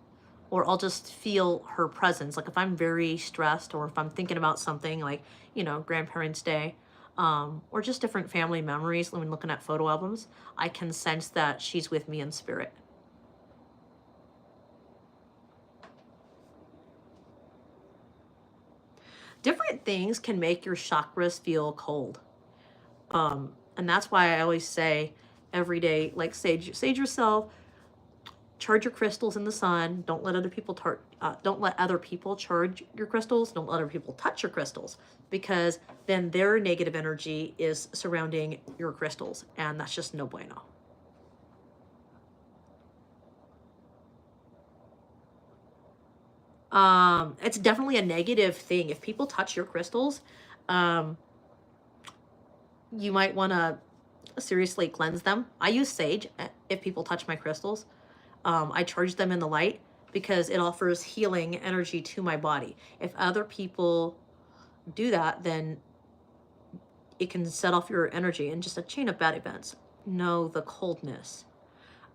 or I'll just feel her presence. Like if I'm very stressed, or if I'm thinking about something like, you know, Grandparents' Day, or just different family memories when looking at photo albums, I can sense that she's with me in spirit. Different things can make your chakras feel cold. And that's why I always say every day, like sage yourself, charge your crystals in the sun. Don't let other people charge your crystals. Don't let other people touch your crystals, because then their negative energy is surrounding your crystals, and that's just no bueno. It's definitely a negative thing. If people touch your crystals, you might want to seriously cleanse them. I use sage if people touch my crystals. I charge them in the light because it offers healing energy to my body. If other people do that, then it can set off your energy and just a chain of bad events. No, the coldness.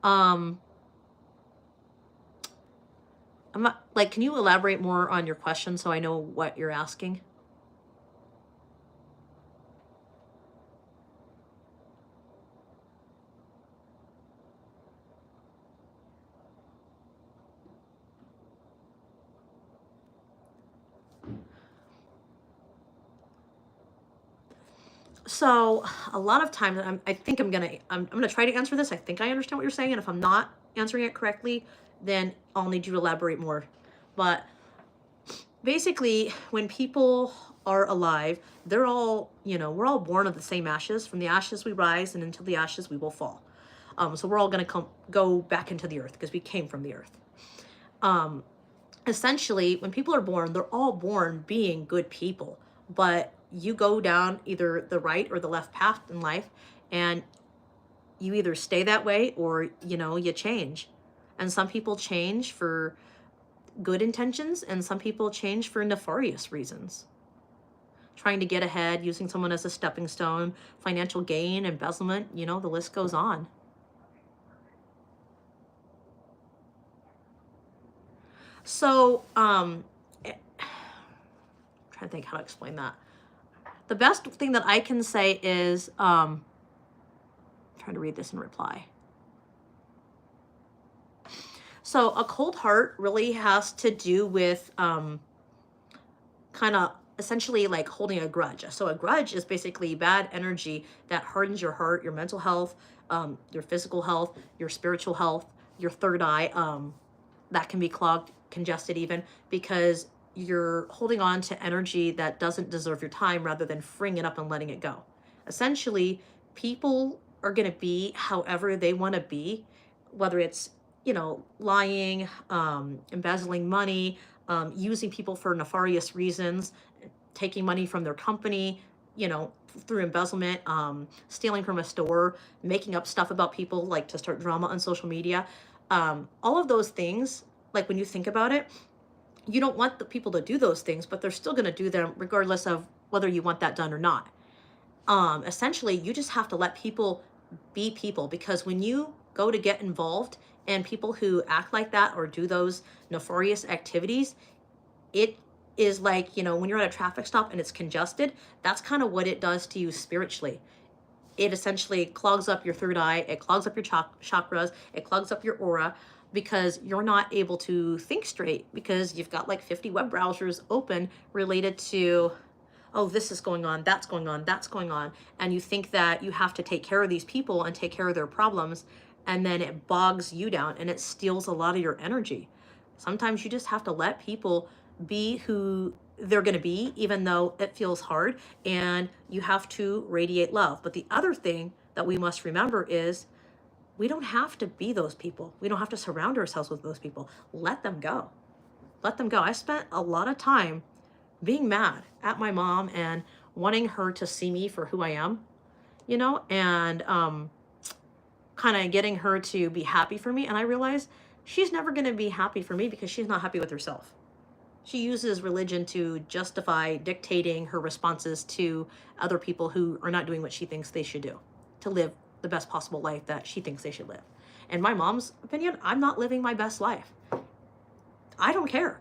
I'm not, like, can you elaborate more on your question so I know what you're asking? So a lot of times I think I'm gonna try to answer this. I think I understand what you're saying, and if I'm not answering it correctly, then I'll need you to elaborate more. But basically, when people are alive, they're all, you know, we're all born of the same ashes. From the ashes we rise, and into the ashes we will fall. So we're all gonna go back into the earth because we came from the earth. Essentially, when people are born, they're all born being good people, but you go down either the right or the left path in life, and you either stay that way or, you know, you change. And some people change for good intentions, and some people change for nefarious reasons. Trying to get ahead, using someone as a stepping stone, financial gain, embezzlement, you know, the list goes on. So, I'm trying to think how to explain that. The best thing that I can say is, I'm trying to read this in reply. So a cold heart really has to do with kind of essentially like holding a grudge. So a grudge is basically bad energy that hardens your heart, your mental health, your physical health, your spiritual health, your third eye, that can be clogged, congested even, because you're holding on to energy that doesn't deserve your time rather than freeing it up and letting it go. Essentially, people are going to be however they want to be, whether it's, you know, lying, embezzling money, using people for nefarious reasons, taking money from their company, you know, through embezzlement, stealing from a store, making up stuff about people, like to start drama on social media. All of those things, like when you think about it, you don't want the people to do those things, but they're still going to do them regardless of whether you want that done or not. Essentially, you just have to let people be people, because when you go to get involved and people who act like that or do those nefarious activities, it is like, you know, when you're at a traffic stop and it's congested, that's kind of what it does to you spiritually. It essentially clogs up your third eye, it clogs up your chakras, it clogs up your aura, because you're not able to think straight because you've got like 50 web browsers open related to, oh, this is going on, that's going on, that's going on. And you think that you have to take care of these people and take care of their problems, and then it bogs you down and it steals a lot of your energy. Sometimes you just have to let people be who they're going to be, even though it feels hard, and you have to radiate love. But the other thing that we must remember is we don't have to be those people. We don't have to surround ourselves with those people. Let them go. Let them go. I spent a lot of time being mad at my mom and wanting her to see me for who I am, you know, and kind of getting her to be happy for me. And I realized she's never going to be happy for me because she's not happy with herself. She uses religion to justify dictating her responses to other people who are not doing what she thinks they should do to live the best possible life that she thinks they should live. In my mom's opinion, I'm not living my best life. I don't care.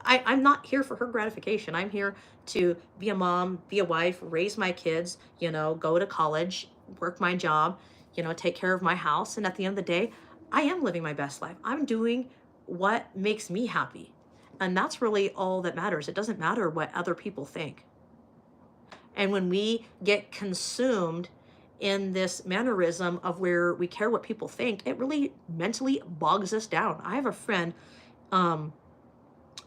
I'm not here for her gratification. I'm here to be a mom, be a wife, raise my kids, you know, go to college, work my job, you know, take care of my house. And at the end of the day, I am living my best life. I'm doing what makes me happy. And that's really all that matters. It doesn't matter what other people think. And when we get consumed in this mannerism of where we care what people think, it really mentally bogs us down. I have a friend, and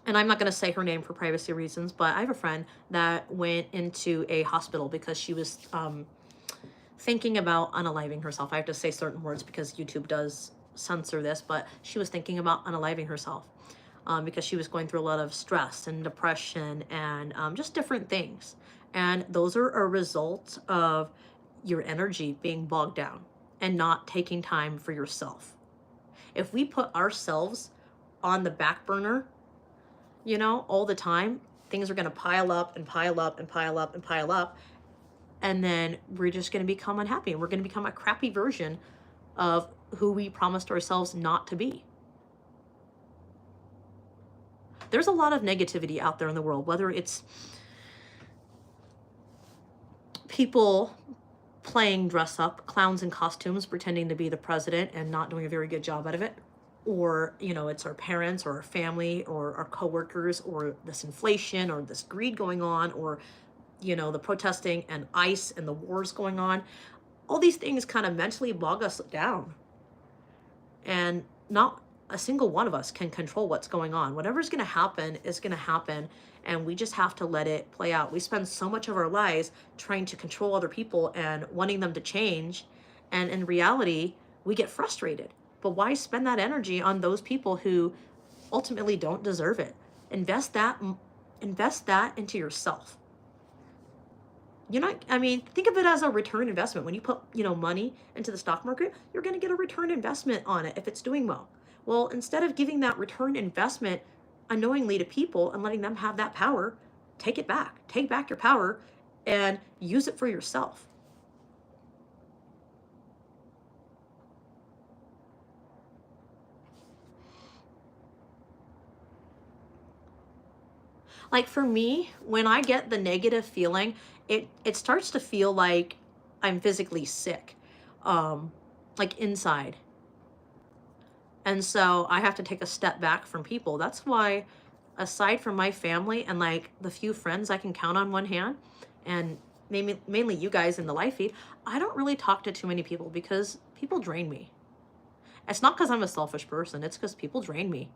I'm not going to say her name for privacy reasons, but I have a friend that went into a hospital because she was thinking about unaliving herself. I have to say certain words because YouTube does censor this, but she was thinking about unaliving herself because she was going through a lot of stress and depression and just different things. And those are a result of your energy being bogged down and not taking time for yourself. If we put ourselves on the back burner, you know, all the time, things are going to pile up and pile up and pile up and pile up. And then we're just going to become unhappy. And we're going to become a crappy version of who we promised ourselves not to be. There's a lot of negativity out there in the world, whether it's people playing dress up, clowns in costumes, pretending to be the president and not doing a very good job out of it. Or, you know, it's our parents or our family or our coworkers, or this inflation or this greed going on, or, you know, the protesting and ICE and the wars going on. All these things kind of mentally bog us down. And not a single one of us can control what's going on. Whatever's going to happen is going to happen. And we just have to let it play out. We spend so much of our lives trying to control other people and wanting them to change. And in reality, we get frustrated. But why spend that energy on those people who ultimately don't deserve it? Invest that into yourself. You know, I mean, think of it as a return investment. When you put, you know, money into the stock market, you're going to get a return investment on it if it's doing well. Well, instead of giving that return investment unknowingly to people and letting them have that power, take it back. Take back your power and use it for yourself. Like for me, when I get the negative feeling, it starts to feel like I'm physically sick, um, like inside. And so I have to take a step back from people. That's why, aside from my family and like the few friends I can count on one hand, and mainly you guys in the live feed, I don't really talk to too many people because people drain me. It's not because I'm a selfish person, it's because people drain me.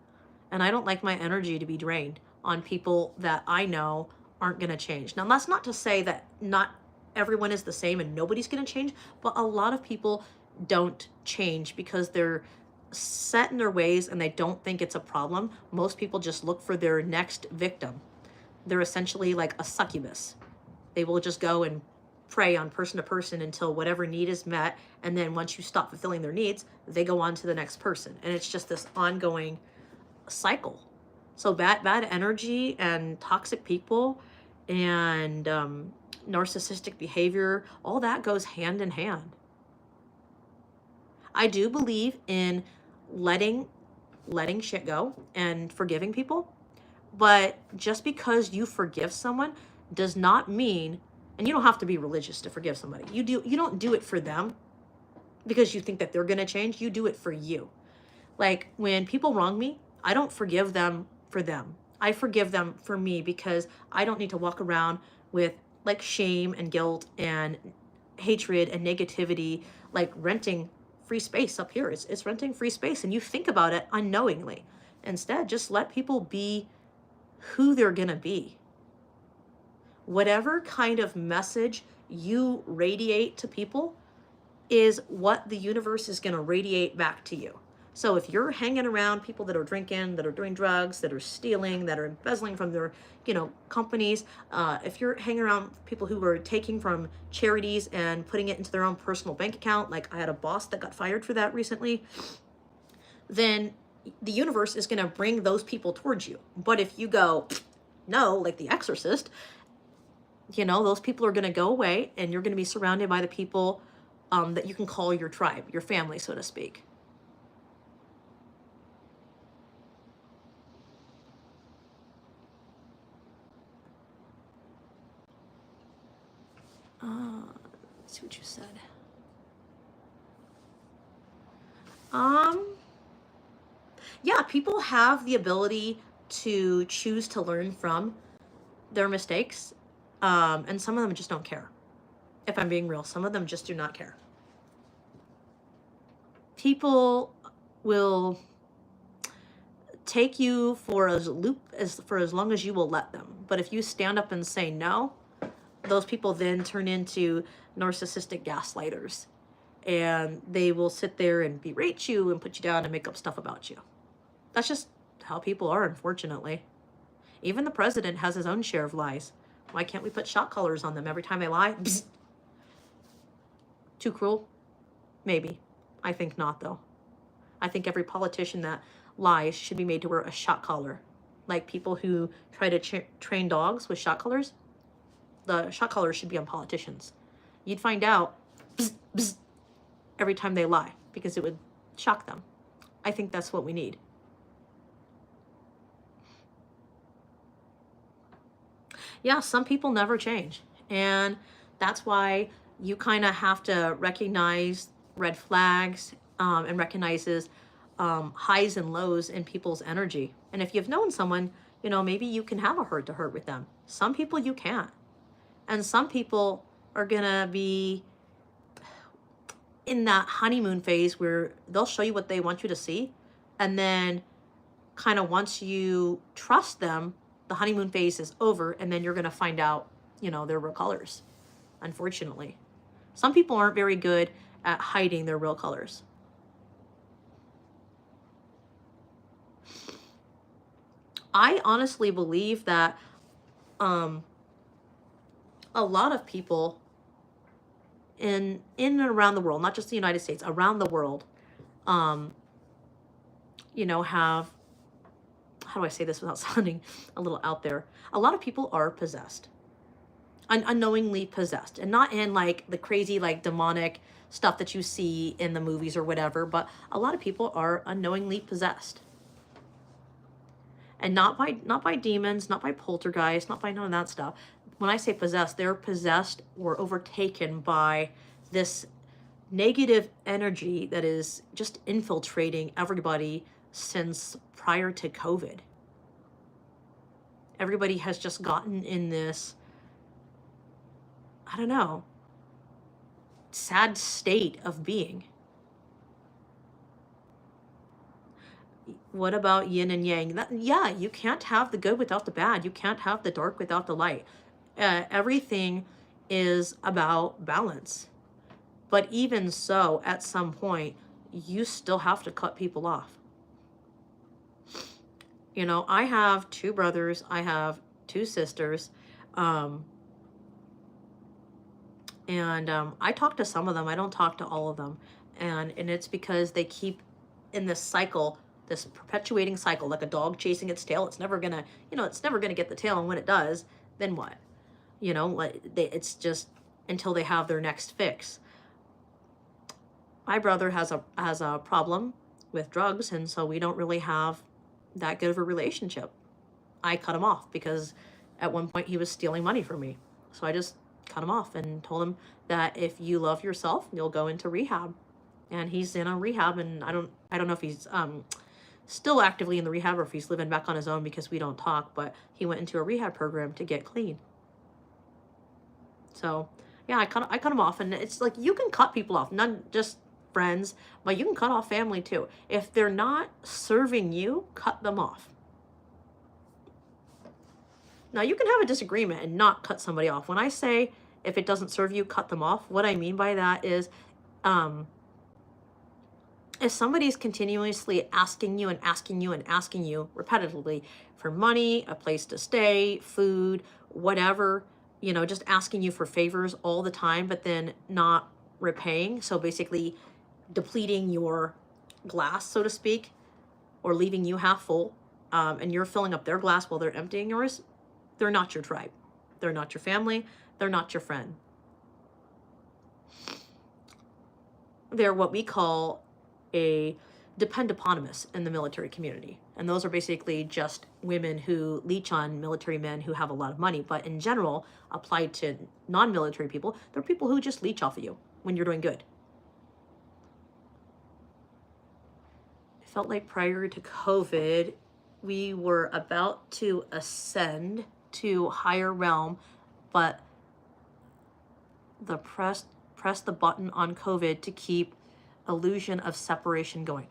And I don't like my energy to be drained on people that I know aren't going to change. Now, that's not to say that not everyone is the same and nobody's going to change, but a lot of people don't change because they're set in their ways and they don't think it's a problem. Most people just look for their next victim. They're essentially like a succubus. They will just go and prey on person to person until whatever need is met. And then once you stop fulfilling their needs, they go on to the next person. And it's just this ongoing cycle. So bad energy and toxic people and narcissistic behavior, all that goes hand in hand. I do believe in letting shit go and forgiving people, but just because you forgive someone does not mean, and you don't have to be religious to forgive somebody. You don't do it for them because you think that they're going to change. You do it for you. Like when people wrong me, I don't forgive them for them. I forgive them for me because I don't need to walk around with like shame and guilt and hatred and negativity, like renting free space up here. It's renting free space, and you think about it unknowingly. Instead, just let people be who they're gonna be. Whatever kind of message you radiate to people is what the universe is gonna radiate back to you. So if you're hanging around people that are drinking, that are doing drugs, that are stealing, that are embezzling from their, companies, if you're hanging around people who are taking from charities and putting it into their own personal bank account, like I had a boss that got fired for that recently, then the universe is going to bring those people towards you. But if you go, no, like the exorcist, those people are going to go away and you're going to be surrounded by the people that you can call your tribe, your family, so to speak. Let's see what you said. Yeah, people have the ability to choose to learn from their mistakes, and some of them just don't care. If I'm being real, some of them just do not care. People will take you for as long as you will let them. But if you stand up and say no, those people then turn into narcissistic gaslighters, and they will sit there and berate you and put you down and make up stuff about you. That's just how people are, unfortunately. Even the president has his own share of lies. Why can't we put shock collars on them every time they lie? Bzz. Too cruel? Maybe. I think not, though. I think every politician that lies should be made to wear a shock collar. Like people who try to train dogs with shock collars, the shock collars should be on politicians. You'd find out bzz, bzz, every time they lie because it would shock them. I think that's what we need. Yeah, some people never change. And that's why you kind of have to recognize red flags and recognizes highs and lows in people's energy. And if you've known someone, maybe you can have a heart-to-heart with them. Some people you can't. And some people are going to be in that honeymoon phase where they'll show you what they want you to see. And then kind of once you trust them, the honeymoon phase is over, and then you're going to find out, their real colors, unfortunately. Some people aren't very good at hiding their real colors. I honestly believe that a lot of people in and around the world, not just the United States, around the world, have how do I say this without sounding a little out there? A lot of people are possessed, unknowingly possessed, and not in like the crazy, like demonic stuff that you see in the movies or whatever, but a lot of people are unknowingly possessed. And not by demons, not by poltergeists, not by none of that stuff. When I say possessed, they're possessed or overtaken by this negative energy that is just infiltrating everybody since prior to COVID. Everybody has just gotten in this, I don't know, sad state of being. What about yin and yang? Yeah, you can't have the good without the bad. You can't have the dark without the light. Everything is about balance. But even so, at some point, you still have to cut people off. You know, I have 2 brothers. I have 2 sisters. I talk to some of them. I don't talk to all of them. And it's because they keep in this cycle, this perpetuating cycle, like a dog chasing its tail. It's never gonna, it's never gonna get the tail. And when it does, then what? It's just until they have their next fix. My brother has a problem with drugs, and so we don't really have that good of a relationship. I cut him off because at one point he was stealing money from me. So I just cut him off and told him that if you love yourself, you'll go into rehab. And he's in a rehab, and I don't know if he's still actively in the rehab or if he's living back on his own because we don't talk, but he went into a rehab program to get clean. So yeah, I cut him off, and it's like you can cut people off, not just friends, but you can cut off family too. If they're not serving you, cut them off. Now you can have a disagreement and not cut somebody off. When I say if it doesn't serve you, cut them off, what I mean by that is if somebody's continuously asking you and asking you and asking you repetitively for money, a place to stay, food, whatever, just asking you for favors all the time, but then not repaying. So basically depleting your glass, so to speak, or leaving you half full, and you're filling up their glass while they're emptying yours, they're not your tribe. They're not your family. They're not your friend. They're what we call a dependopotamus in the military community. And those are basically just women who leech on military men who have a lot of money. But in general, applied to non-military people, they're people who just leech off of you when you're doing good. It felt like prior to COVID, we were about to ascend to higher realm, but the press the button on COVID to keep illusion of separation going.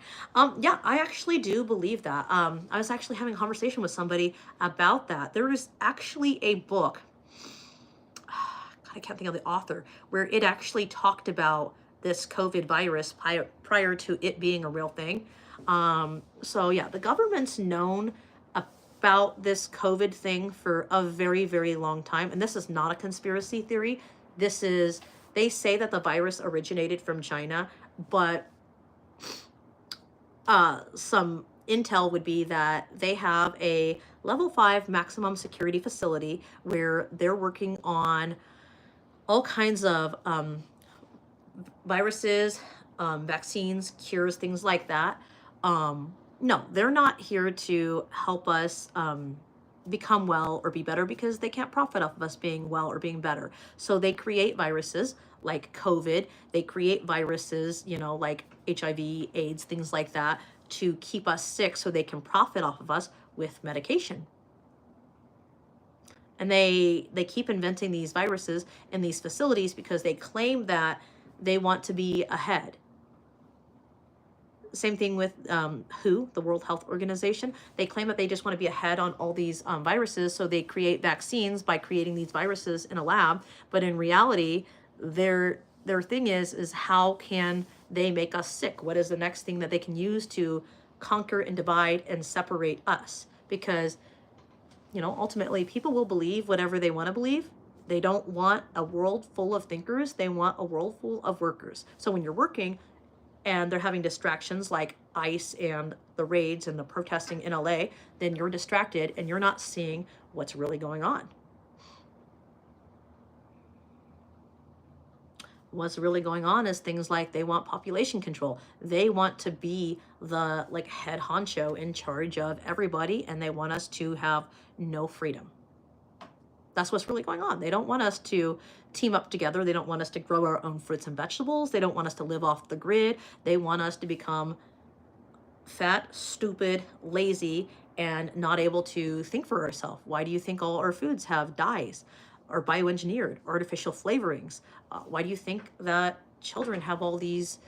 Yeah, I actually do believe that. I was actually having a conversation with somebody about that. There is actually a book, God, I can't think of the author, where it actually talked about this COVID virus prior to it being a real thing. So yeah, the government's known about this COVID thing for a very, very long time. And this is not a conspiracy theory. They say that the virus originated from China, but some intel would be that they have a level 5 maximum security facility where they're working on all kinds of viruses, vaccines, cures, things like that. No, they're not here to help us become well or be better, because they can't profit off of us being well or being better. So they create viruses like COVID. They create viruses, like HIV, AIDS, things like that, to keep us sick so they can profit off of us with medication. And they keep inventing these viruses in these facilities because they claim that they want to be ahead. Same thing with WHO, the World Health Organization. They claim that they just want to be ahead on all these viruses, so they create vaccines by creating these viruses in a lab. But in reality, their thing is how can they make us sick? What is the next thing that they can use to conquer and divide and separate us? Because, ultimately, people will believe whatever they want to believe. They don't want a world full of thinkers. They want a world full of workers. So when you're working, and they're having distractions like ICE and the raids and the protesting in LA, then you're distracted and you're not seeing what's really going on. What's really going on is things like they want population control. They want to be the like head honcho in charge of everybody, and they want us to have no freedom. That's what's really going on. They don't want us to team up together. They don't want us to grow our own fruits and vegetables. They don't want us to live off the grid. They want us to become fat, stupid, lazy, and not able to think for ourselves. Why do you think all our foods have dyes or bioengineered, artificial flavorings? Why do you think that children have all these,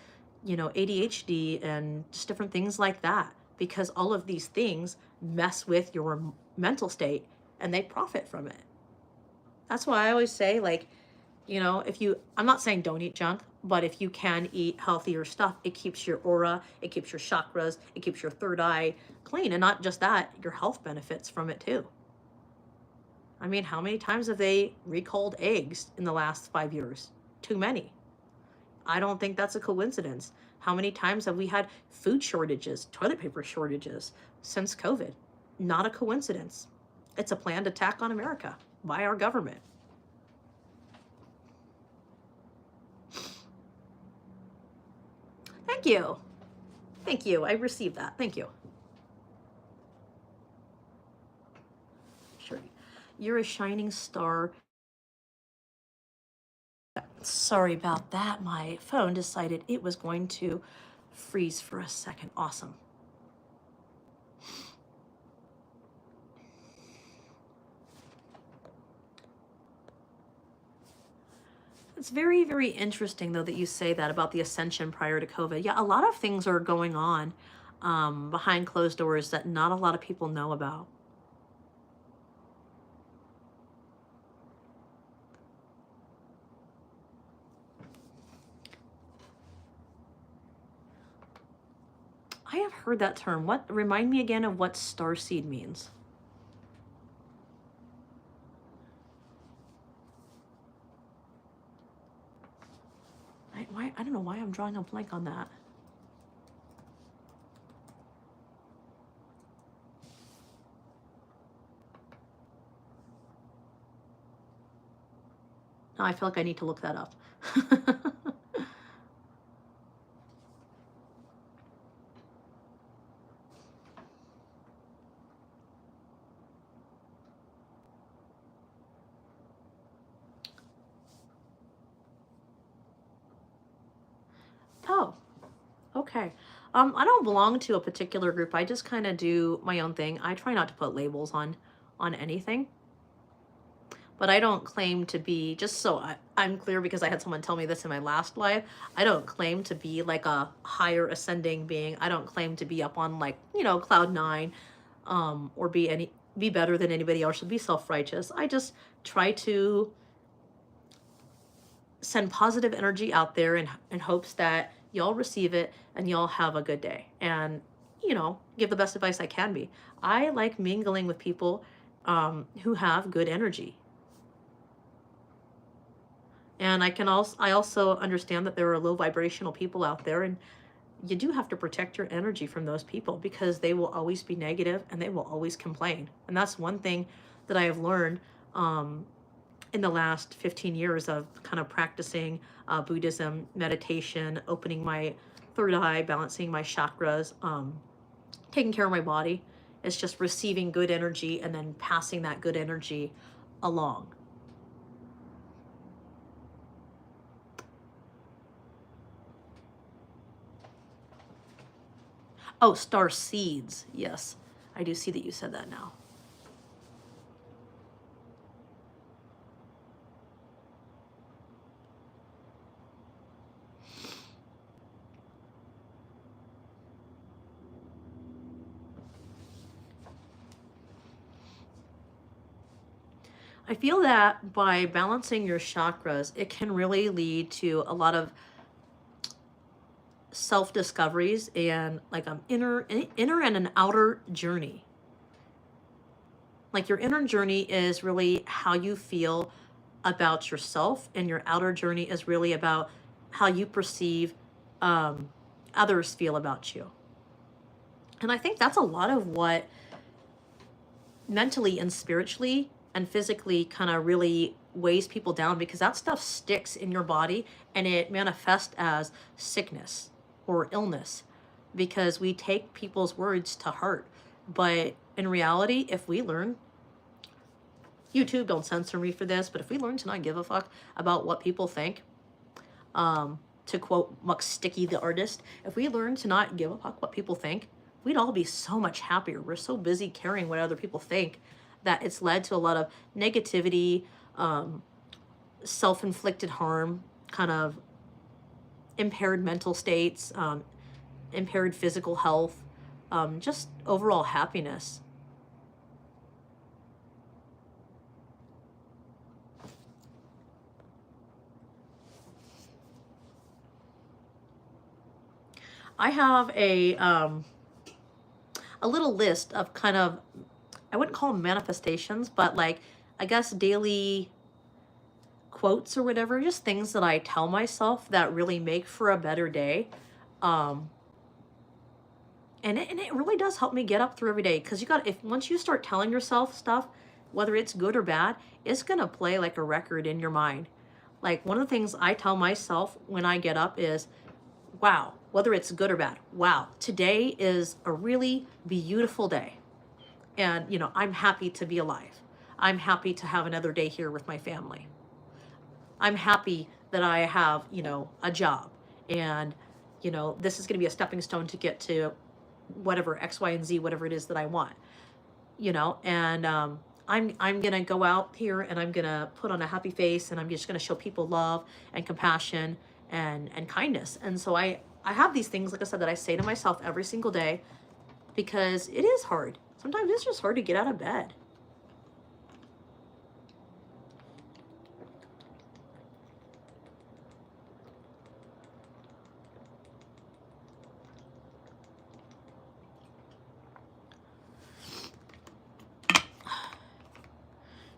ADHD and just different things like that? Because all of these things mess with your mental state and they profit from it. That's why I always say, like, I'm not saying don't eat junk, but if you can eat healthier stuff, it keeps your aura, it keeps your chakras, it keeps your third eye clean. And not just that, your health benefits from it too. I mean, how many times have they recalled eggs in the last 5 years? Too many. I don't think that's a coincidence. How many times have we had food shortages, toilet paper shortages since COVID? Not a coincidence. It's a planned attack on America by our government. Thank you. Thank you. I received that. Thank you. Sure. You're a shining star. Sorry about that. My phone decided it was going to freeze for a second. Awesome. It's very, very interesting, though, that you say that about the Ascension prior to COVID. Yeah, a lot of things are going on behind closed doors that not a lot of people know about. I have heard that term. Remind me again of what starseed means. I don't know why I'm drawing a blank on that. Now I feel like I need to look that up. Oh, okay. I don't belong to a particular group. I just kind of do my own thing. I try not to put labels on anything. But I don't claim to be, just so I'm clear, because I had someone tell me this in my last live, I don't claim to be like a higher ascending being. I don't claim to be up on like, cloud nine, or be better than anybody else, or be self-righteous. I just try to send positive energy out there in hopes that y'all receive it and y'all have a good day, and give the best advice I can be. I like mingling with people who have good energy, and I also understand that there are low vibrational people out there, and you do have to protect your energy from those people, because they will always be negative and they will always complain. And that's one thing that I have learned in the last 15 years of kind of practicing Buddhism, meditation, opening my third eye, balancing my chakras, taking care of my body. It's just receiving good energy and then passing that good energy along. Oh, star seeds. Yes, I do see that you said that now. I feel that by balancing your chakras, it can really lead to a lot of self-discoveries and like an inner and an outer journey. Like your inner journey is really how you feel about yourself, and your outer journey is really about how you perceive others feel about you. And I think that's a lot of what mentally and spiritually and physically kind of really weighs people down, because that stuff sticks in your body and it manifests as sickness or illness, because we take people's words to heart. But in reality, if we learn, YouTube, don't censor me for this, but if we learn to not give a fuck about what people think, to quote Muck Sticky the artist, if we learn to not give a fuck what people think, we'd all be so much happier. We're so busy caring what other people think that it's led to a lot of negativity, self-inflicted harm, kind of impaired mental states, impaired physical health, just overall happiness. I have a little list of kind of, I wouldn't call them manifestations, but like, I guess daily quotes or whatever, just things that I tell myself that really make for a better day. And it really does help me get up through every day, because once you start telling yourself stuff, whether it's good or bad, it's gonna play like a record in your mind. Like, one of the things I tell myself when I get up is, wow, whether it's good or bad, wow, today is a really beautiful day. And, I'm happy to be alive. I'm happy to have another day here with my family. I'm happy that I have, a job. And, this is going to be a stepping stone to get to whatever, X, Y, and Z, whatever it is that I want. And I'm going to go out here and I'm going to put on a happy face, and I'm just going to show people love and compassion and kindness. And so I have these things, like I said, that I say to myself every single day, because it is hard. Sometimes it's just hard to get out of bed.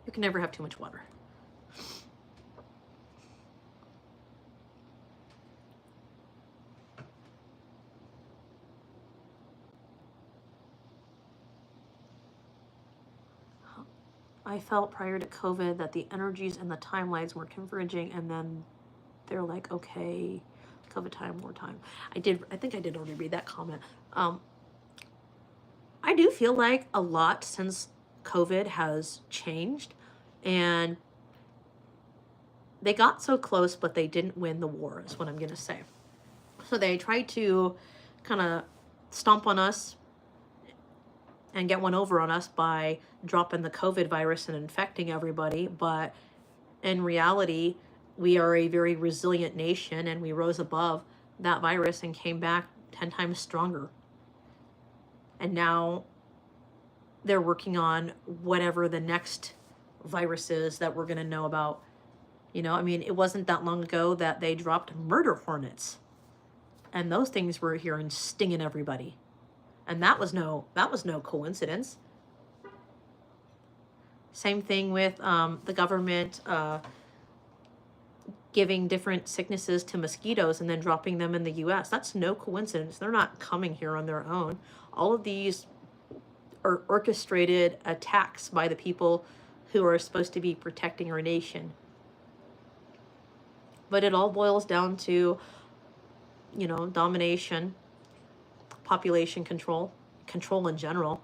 You can never have too much water. I felt prior to COVID that the energies and the timelines were converging, and then they're like, okay, COVID time, more time. I think I did already read that comment. I do feel like a lot since COVID has changed, and they got so close, but they didn't win the war, is what I'm going to say. So they tried to kind of stomp on us and get one over on us by dropping the COVID virus and infecting everybody. But in reality, we are a very resilient nation, and we rose above that virus and came back 10 times stronger. And now they're working on whatever the next virus is that we're going to know about. It wasn't that long ago that they dropped murder hornets, and those things were here and stinging everybody. And that was no coincidence. Same thing with the government giving different sicknesses to mosquitoes and then dropping them in the US. That's no coincidence. They're not coming here on their own. All of these are orchestrated attacks by the people who are supposed to be protecting our nation. But it all boils down to, domination, population control in general.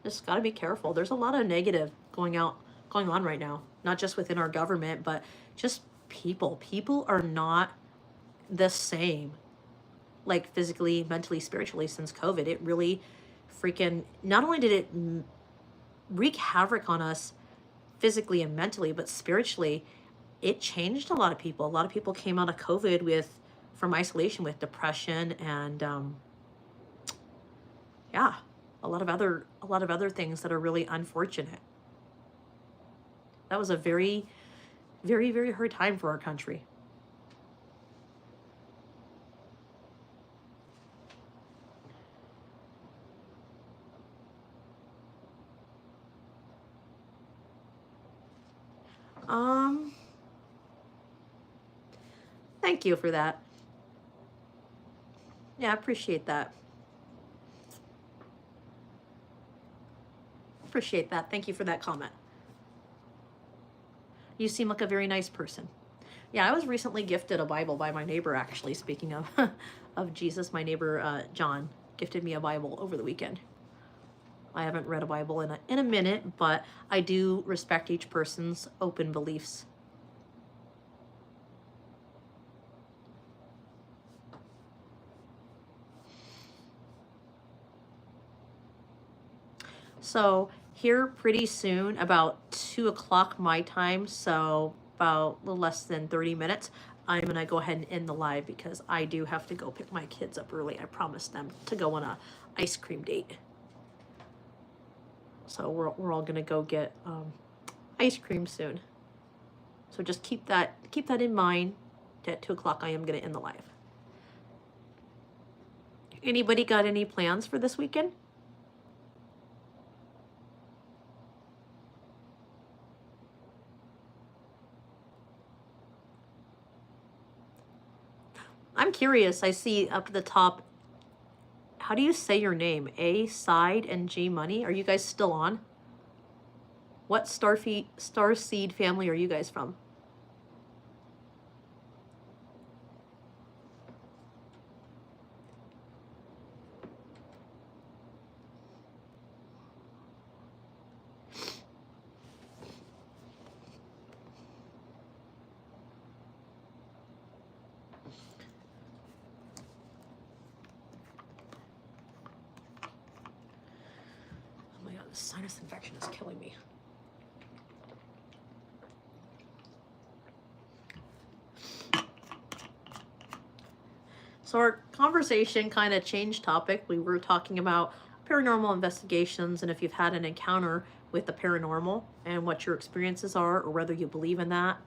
Just got to be careful. There's a lot of negative going on right now, not just within our government, but just people. People are not the same, like physically, mentally, spiritually, since COVID. It really freaking, not only did it wreak havoc on us physically and mentally, but spiritually, it changed a lot of people. A lot of people came out of COVID from isolation with depression and a lot of other things that are really unfortunate. That was a very, very, very hard time for our country. Thank you for that. Yeah, I appreciate that. Appreciate that. Thank you for that comment. You seem like a very nice person. Yeah, I was recently gifted a Bible by my neighbor, actually. Speaking of of Jesus, my neighbor John gifted me a Bible over the weekend. I haven't read a Bible in a minute, but I do respect each person's open beliefs. So here pretty soon, about 2 o'clock my time, so about a little less than 30 minutes, I'm going to go ahead and end the live because I do have to go pick my kids up early. I promised them to go on a ice cream date. So we're all going to go get ice cream soon. So just keep that in mind. At 2 o'clock I am going to end the live. Anybody got any plans for this weekend? I'm curious. I see up at the top, how do you say your name? A, Side, and G, Money. Are you guys still on? What starseed family are you guys from? Sinus infection is killing me. So our conversation kind of changed topic. We were talking about paranormal investigations and if you've had an encounter with the paranormal and what your experiences are or whether you believe in that.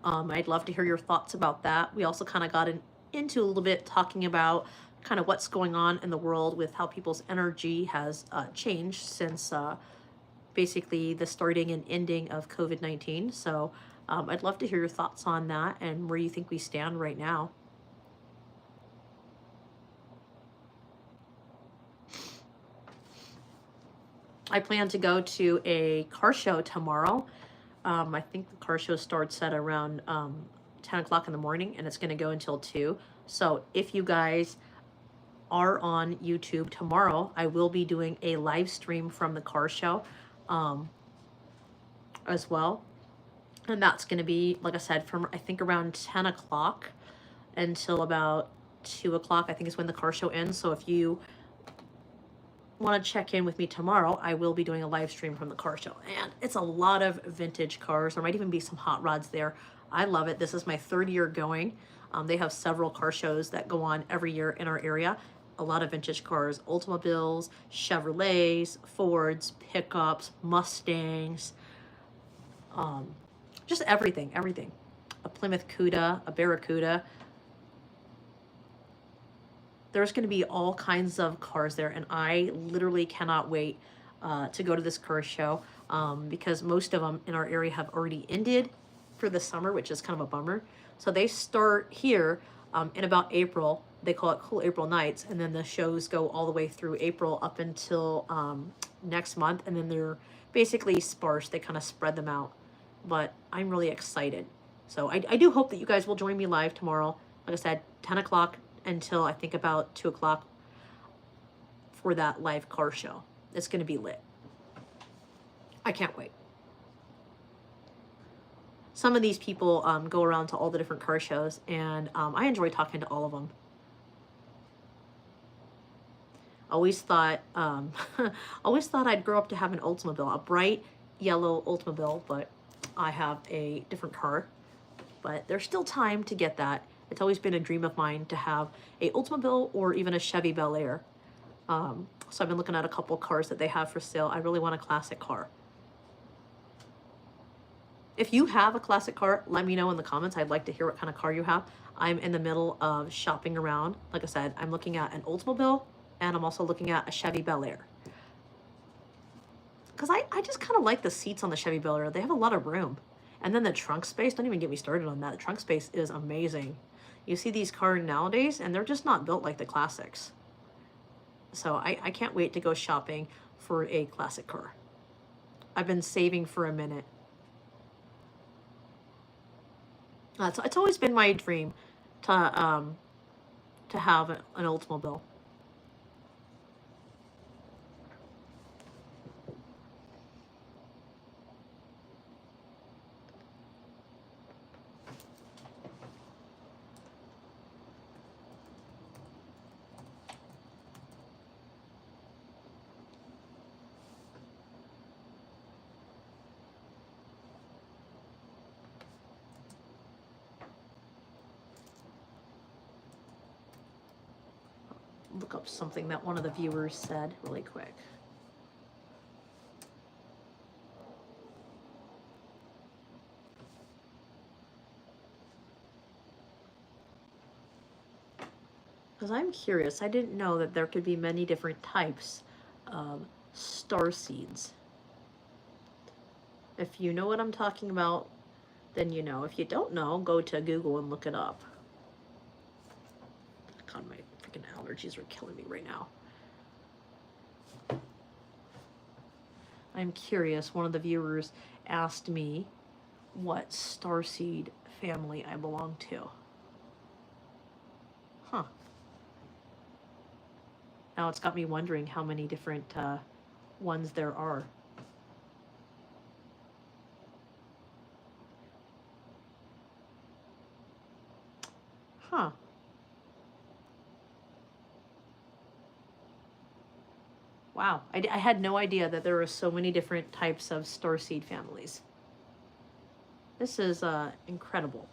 I'd love to hear your thoughts about that. We also kind of got into a little bit talking about kind of what's going on in the world with how people's energy has changed since basically the starting and ending of COVID-19. So I'd love to hear your thoughts on that and where you think we stand right now. I plan to go to a car show tomorrow. I think the car show starts at around 10 o'clock in the morning and it's going to go until 2. So if you guys are on YouTube tomorrow, I will be doing a live stream from the car show as well. And that's going to be, like I said, from I think around 10 o'clock until about 2 o'clock, I think is when the car show ends. So if you want to check in with me tomorrow, I will be doing a live stream from the car show. And it's a lot of vintage cars. There might even be some hot rods there. I love it. This is my 3rd year going. They have several car shows that go on every year in our area. A lot of vintage cars, Oldsmobiles, Chevrolets, Fords, pickups, Mustangs, just everything. A Plymouth Cuda, a Barracuda. There's going to be all kinds of cars there, and I literally cannot wait to go to this car show because most of them in our area have already ended for the summer, which is kind of a bummer. So they start here in about April. They call it Cool April Nights, and then the shows go all the way through April up until next month, and then they're basically sparse. They kind of spread them out, but I'm really excited. So I do hope that you guys will join me live tomorrow. Like I said, 10 o'clock until I think about 2 o'clock for that live car show. It's going to be lit. I can't wait. Some of these people go around to all the different car shows, and I enjoy talking to all of them. Always thought I'd grow up to have an Oldsmobile, a bright yellow Oldsmobile, but I have a different car. But there's still time to get that. It's always been a dream of mine to have a Oldsmobile or even a Chevy Bel Air. So I've been looking at a couple cars that they have for sale. I really want a classic car. If you have a classic car, let me know in the comments. I'd like to hear what kind of car you have. I'm in the middle of shopping around. Like I said, I'm looking at an Oldsmobile, and I'm also looking at a Chevy Bel Air. Because I just kind of like the seats on the Chevy Bel Air. They have a lot of room. And then the trunk space, don't even get me started on that. The trunk space is amazing. You see these cars nowadays, and they're just not built like the classics. So I can't wait to go shopping for a classic car. I've been saving for a minute. It's always been my dream to have an Oldsmobile. Look up something that one of the viewers said really quick. Because I'm curious, I didn't know that there could be many different types of star seeds. If you know what I'm talking about, then you know. If you don't know, go to Google and look it up. God, my freaking allergies are killing me right now. I'm curious, one of the viewers asked me what starseed family I belong to. Huh. Now it's got me wondering how many different ones there are. Huh. Wow, I had no idea that there were so many different types of starseed families. This is incredible.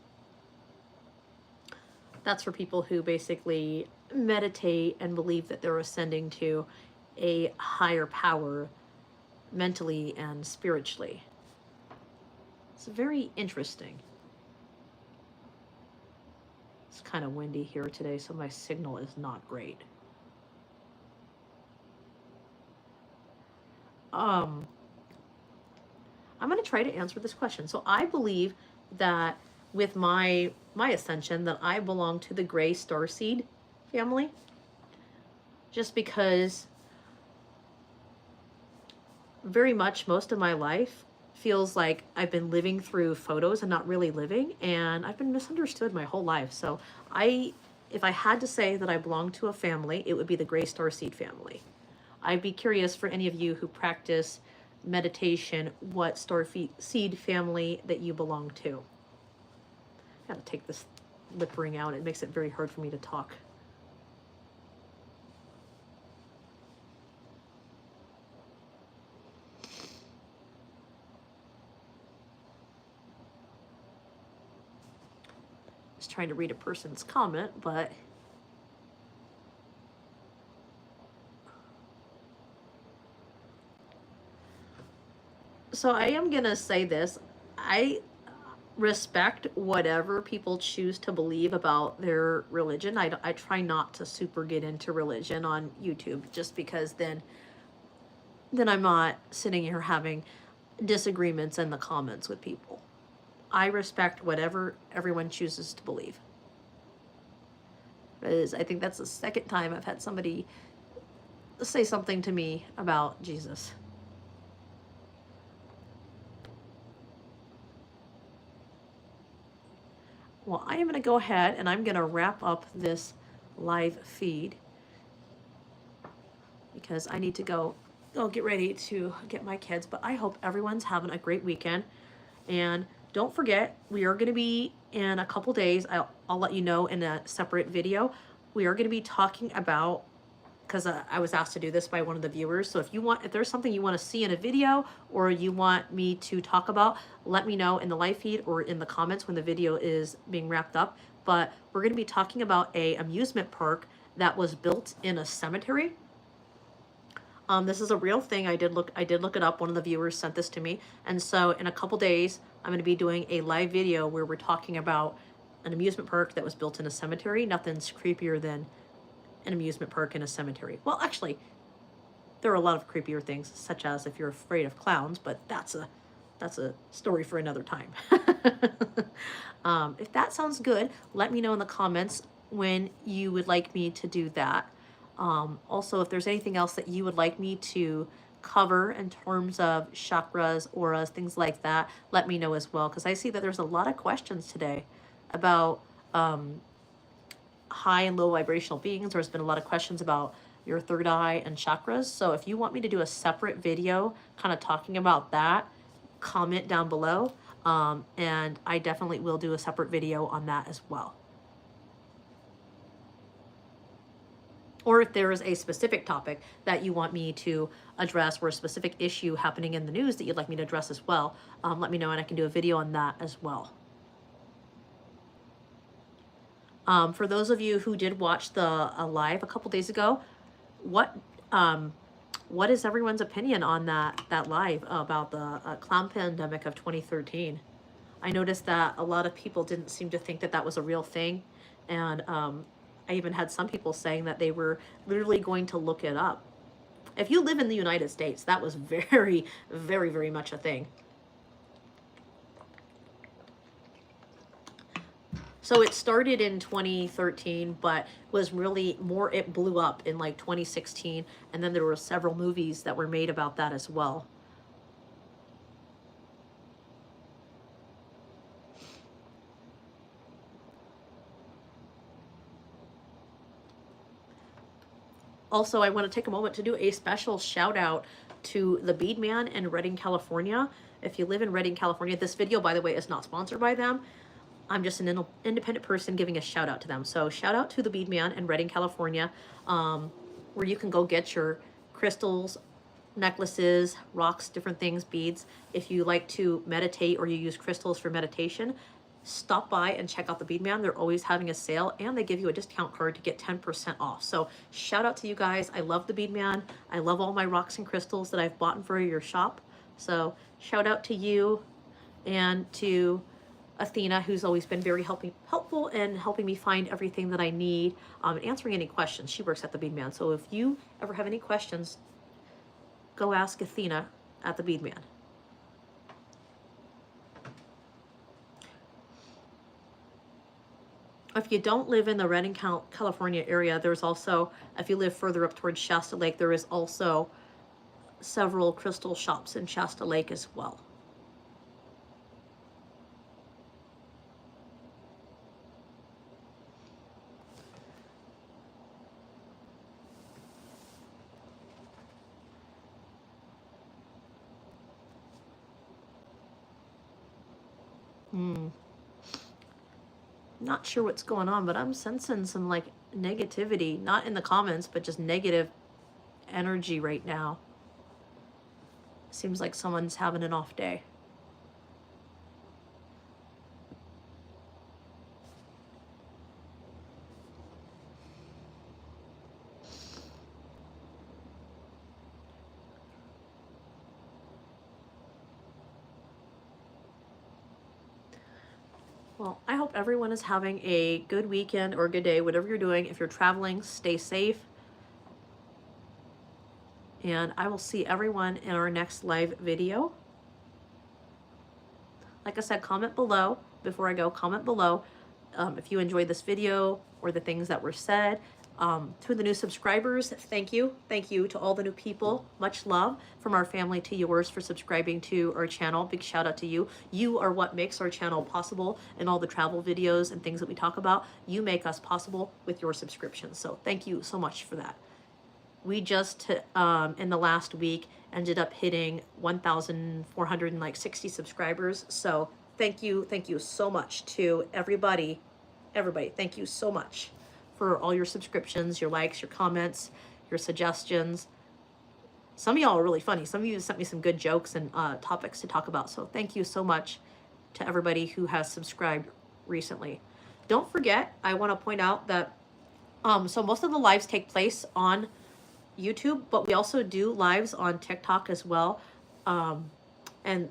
That's for people who basically meditate and believe that they're ascending to a higher power mentally and spiritually. It's very interesting. It's kind of windy here today, so my signal is not great. I'm going to try to answer this question. So I believe that with my ascension that I belong to the gray starseed family, just because very much most of my life feels like I've been living through photos and not really living, and I've been misunderstood my whole life. So if I had to say that I belong to a family, it would be the gray starseed family. I'd be curious for any of you who practice meditation, what starseed family that you belong to. I gotta take this lip ring out. It makes it very hard for me to talk. Just trying to read a person's comment, but so I am gonna say this. I respect whatever people choose to believe about their religion. I try not to super get into religion on YouTube, just because then I'm not sitting here having disagreements in the comments with people. I respect whatever everyone chooses to believe. Because I think that's the second time I've had somebody say something to me about Jesus. Well, I am going to go ahead and I'm going to wrap up this live feed because I need to go get ready to get my kids. But I hope everyone's having a great weekend. And don't forget, we are going to be in a couple days. I'll let you know in a separate video. We are going to be talking about, because I was asked to do this by one of the viewers. So if there's something you want to see in a video or you want me to talk about, let me know in the live feed or in the comments when the video is being wrapped up. But we're going to be talking about a amusement park that was built in a cemetery. This is a real thing. I did look it up. One of the viewers sent this to me. And so in a couple days, I'm going to be doing a live video where we're talking about an amusement park that was built in a cemetery. Nothing's creepier than an amusement park in a cemetery. Well, actually, there are a lot of creepier things, such as if you're afraid of clowns, but that's a story for another time. If that sounds good, let me know in the comments when you would like me to do that. Also, if there's anything else that you would like me to cover in terms of chakras, auras, things like that, let me know as well, because I see that there's a lot of questions today about high and low vibrational beings. There's been a lot of questions about your third eye and chakras. So if you want me to do a separate video kind of talking about that, comment down below. And I definitely will do a separate video on that as well. Or if there is a specific topic that you want me to address, or a specific issue happening in the news that you'd like me to address as well, let me know and I can do a video on that as well. For those of you who did watch the live a couple days ago, what is everyone's opinion on that live about the clown pandemic of 2013? I noticed that a lot of people didn't seem to think that that was a real thing, and I even had some people saying that they were literally going to look it up. If you live in the United States, that was very, very, very much a thing. So it started in 2013, but was really more, it blew up in like 2016. And then there were several movies that were made about that as well. Also, I want to take a moment to do a special shout out to the Bead Man in Redding, California. If you live in Redding, California, this video, by the way, is not sponsored by them. I'm just an independent person giving a shout out to them. So shout out to the Bead Man in Redding, California, where you can go get your crystals, necklaces, rocks, different things, beads. If you like to meditate or you use crystals for meditation, stop by and check out the Bead Man. They're always having a sale, and they give you a discount card to get 10% off. So shout out to you guys. I love the Bead Man. I love all my rocks and crystals that I've bought for your shop. So shout out to you and to Athena, who's always been very helpful and helping me find everything that I need, and answering any questions. She works at the Bead Man. So if you ever have any questions, go ask Athena at the Bead Man. If you don't live in the Redding, California area, there's also, if you live further up towards Shasta Lake, there is also several crystal shops in Shasta Lake as well. Not sure what's going on, but I'm sensing some like negativity, not in the comments, but just negative energy right now. Seems like someone's having an off day. Well, I hope everyone is having a good weekend or a good day, whatever you're doing. If you're traveling, stay safe. And I will see everyone in our next live video. Like I said, comment below. Before I go, comment below if you enjoyed this video or the things that were said. To the new subscribers, thank you. Thank you to all the new people. Much love from our family to yours for subscribing to our channel. Big shout out to you. You are what makes our channel possible, and all the travel videos and things that we talk about. You make us possible with your subscriptions. So thank you so much for that. We just, in the last week, ended up hitting 1,460 subscribers. So thank you so much to everybody. Thank you so much for all your subscriptions, your likes, your comments, your suggestions. Some of y'all are really funny. Some of you sent me some good jokes and topics to talk about. So thank you so much to everybody who has subscribed recently. Don't forget, I want to point out that so most of the lives take place on YouTube, but we also do lives on TikTok as well, and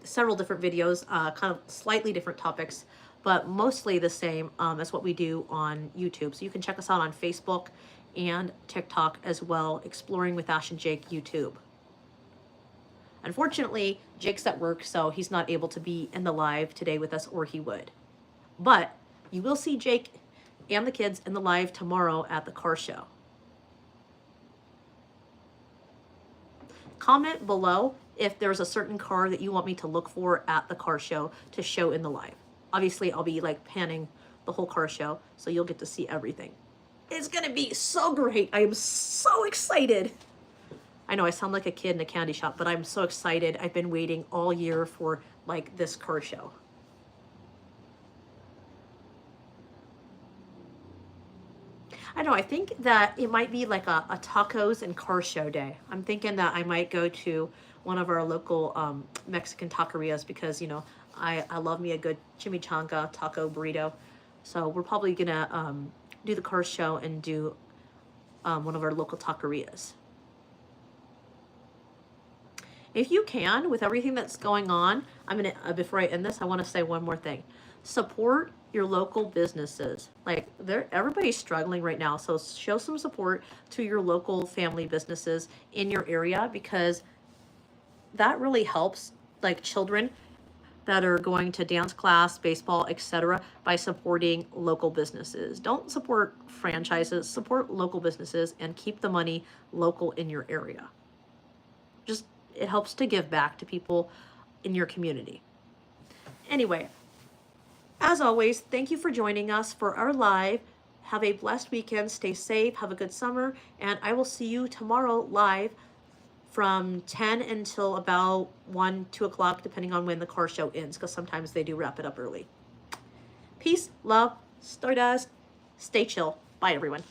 several different videos, kind of slightly different topics, but mostly the same as what we do on YouTube. So you can check us out on Facebook and TikTok as well, Exploring with Ash and Jake YouTube. Unfortunately, Jake's at work, so he's not able to be in the live today with us, or he would. But you will see Jake and the kids in the live tomorrow at the car show. comment below if there's a certain car that you want me to look for at the car show to show in the live. Obviously, I'll be like panning the whole car show, so you'll get to see everything. It's gonna be so great. I am so excited. I know I sound like a kid in a candy shop, but I'm so excited. I've been waiting all year for like this car show. I know, I think that it might be like a tacos and car show day. I'm thinking that I might go to one of our local Mexican taquerias because, you know, I love me a good chimichanga taco burrito. So we're probably gonna do the car show and do one of our local taquerias. If you can, with everything that's going on, I'm gonna, before I end this, I wanna say one more thing. Support your local businesses. Like, everybody's struggling right now, so show some support to your local family businesses in your area, because that really helps, like, children that are going to dance class, baseball, etc., by supporting local businesses. Don't support franchises, support local businesses, and keep the money local in your area. Just, it helps to give back to people in your community. Anyway, as always, thank you for joining us for our live. Have a blessed weekend. Stay safe. Have a good summer. And I will see you tomorrow live from 10 until about 1, 2 o'clock, depending on when the car show ends, because sometimes they do wrap it up early. Peace, love, stardust, stay chill. Bye, everyone.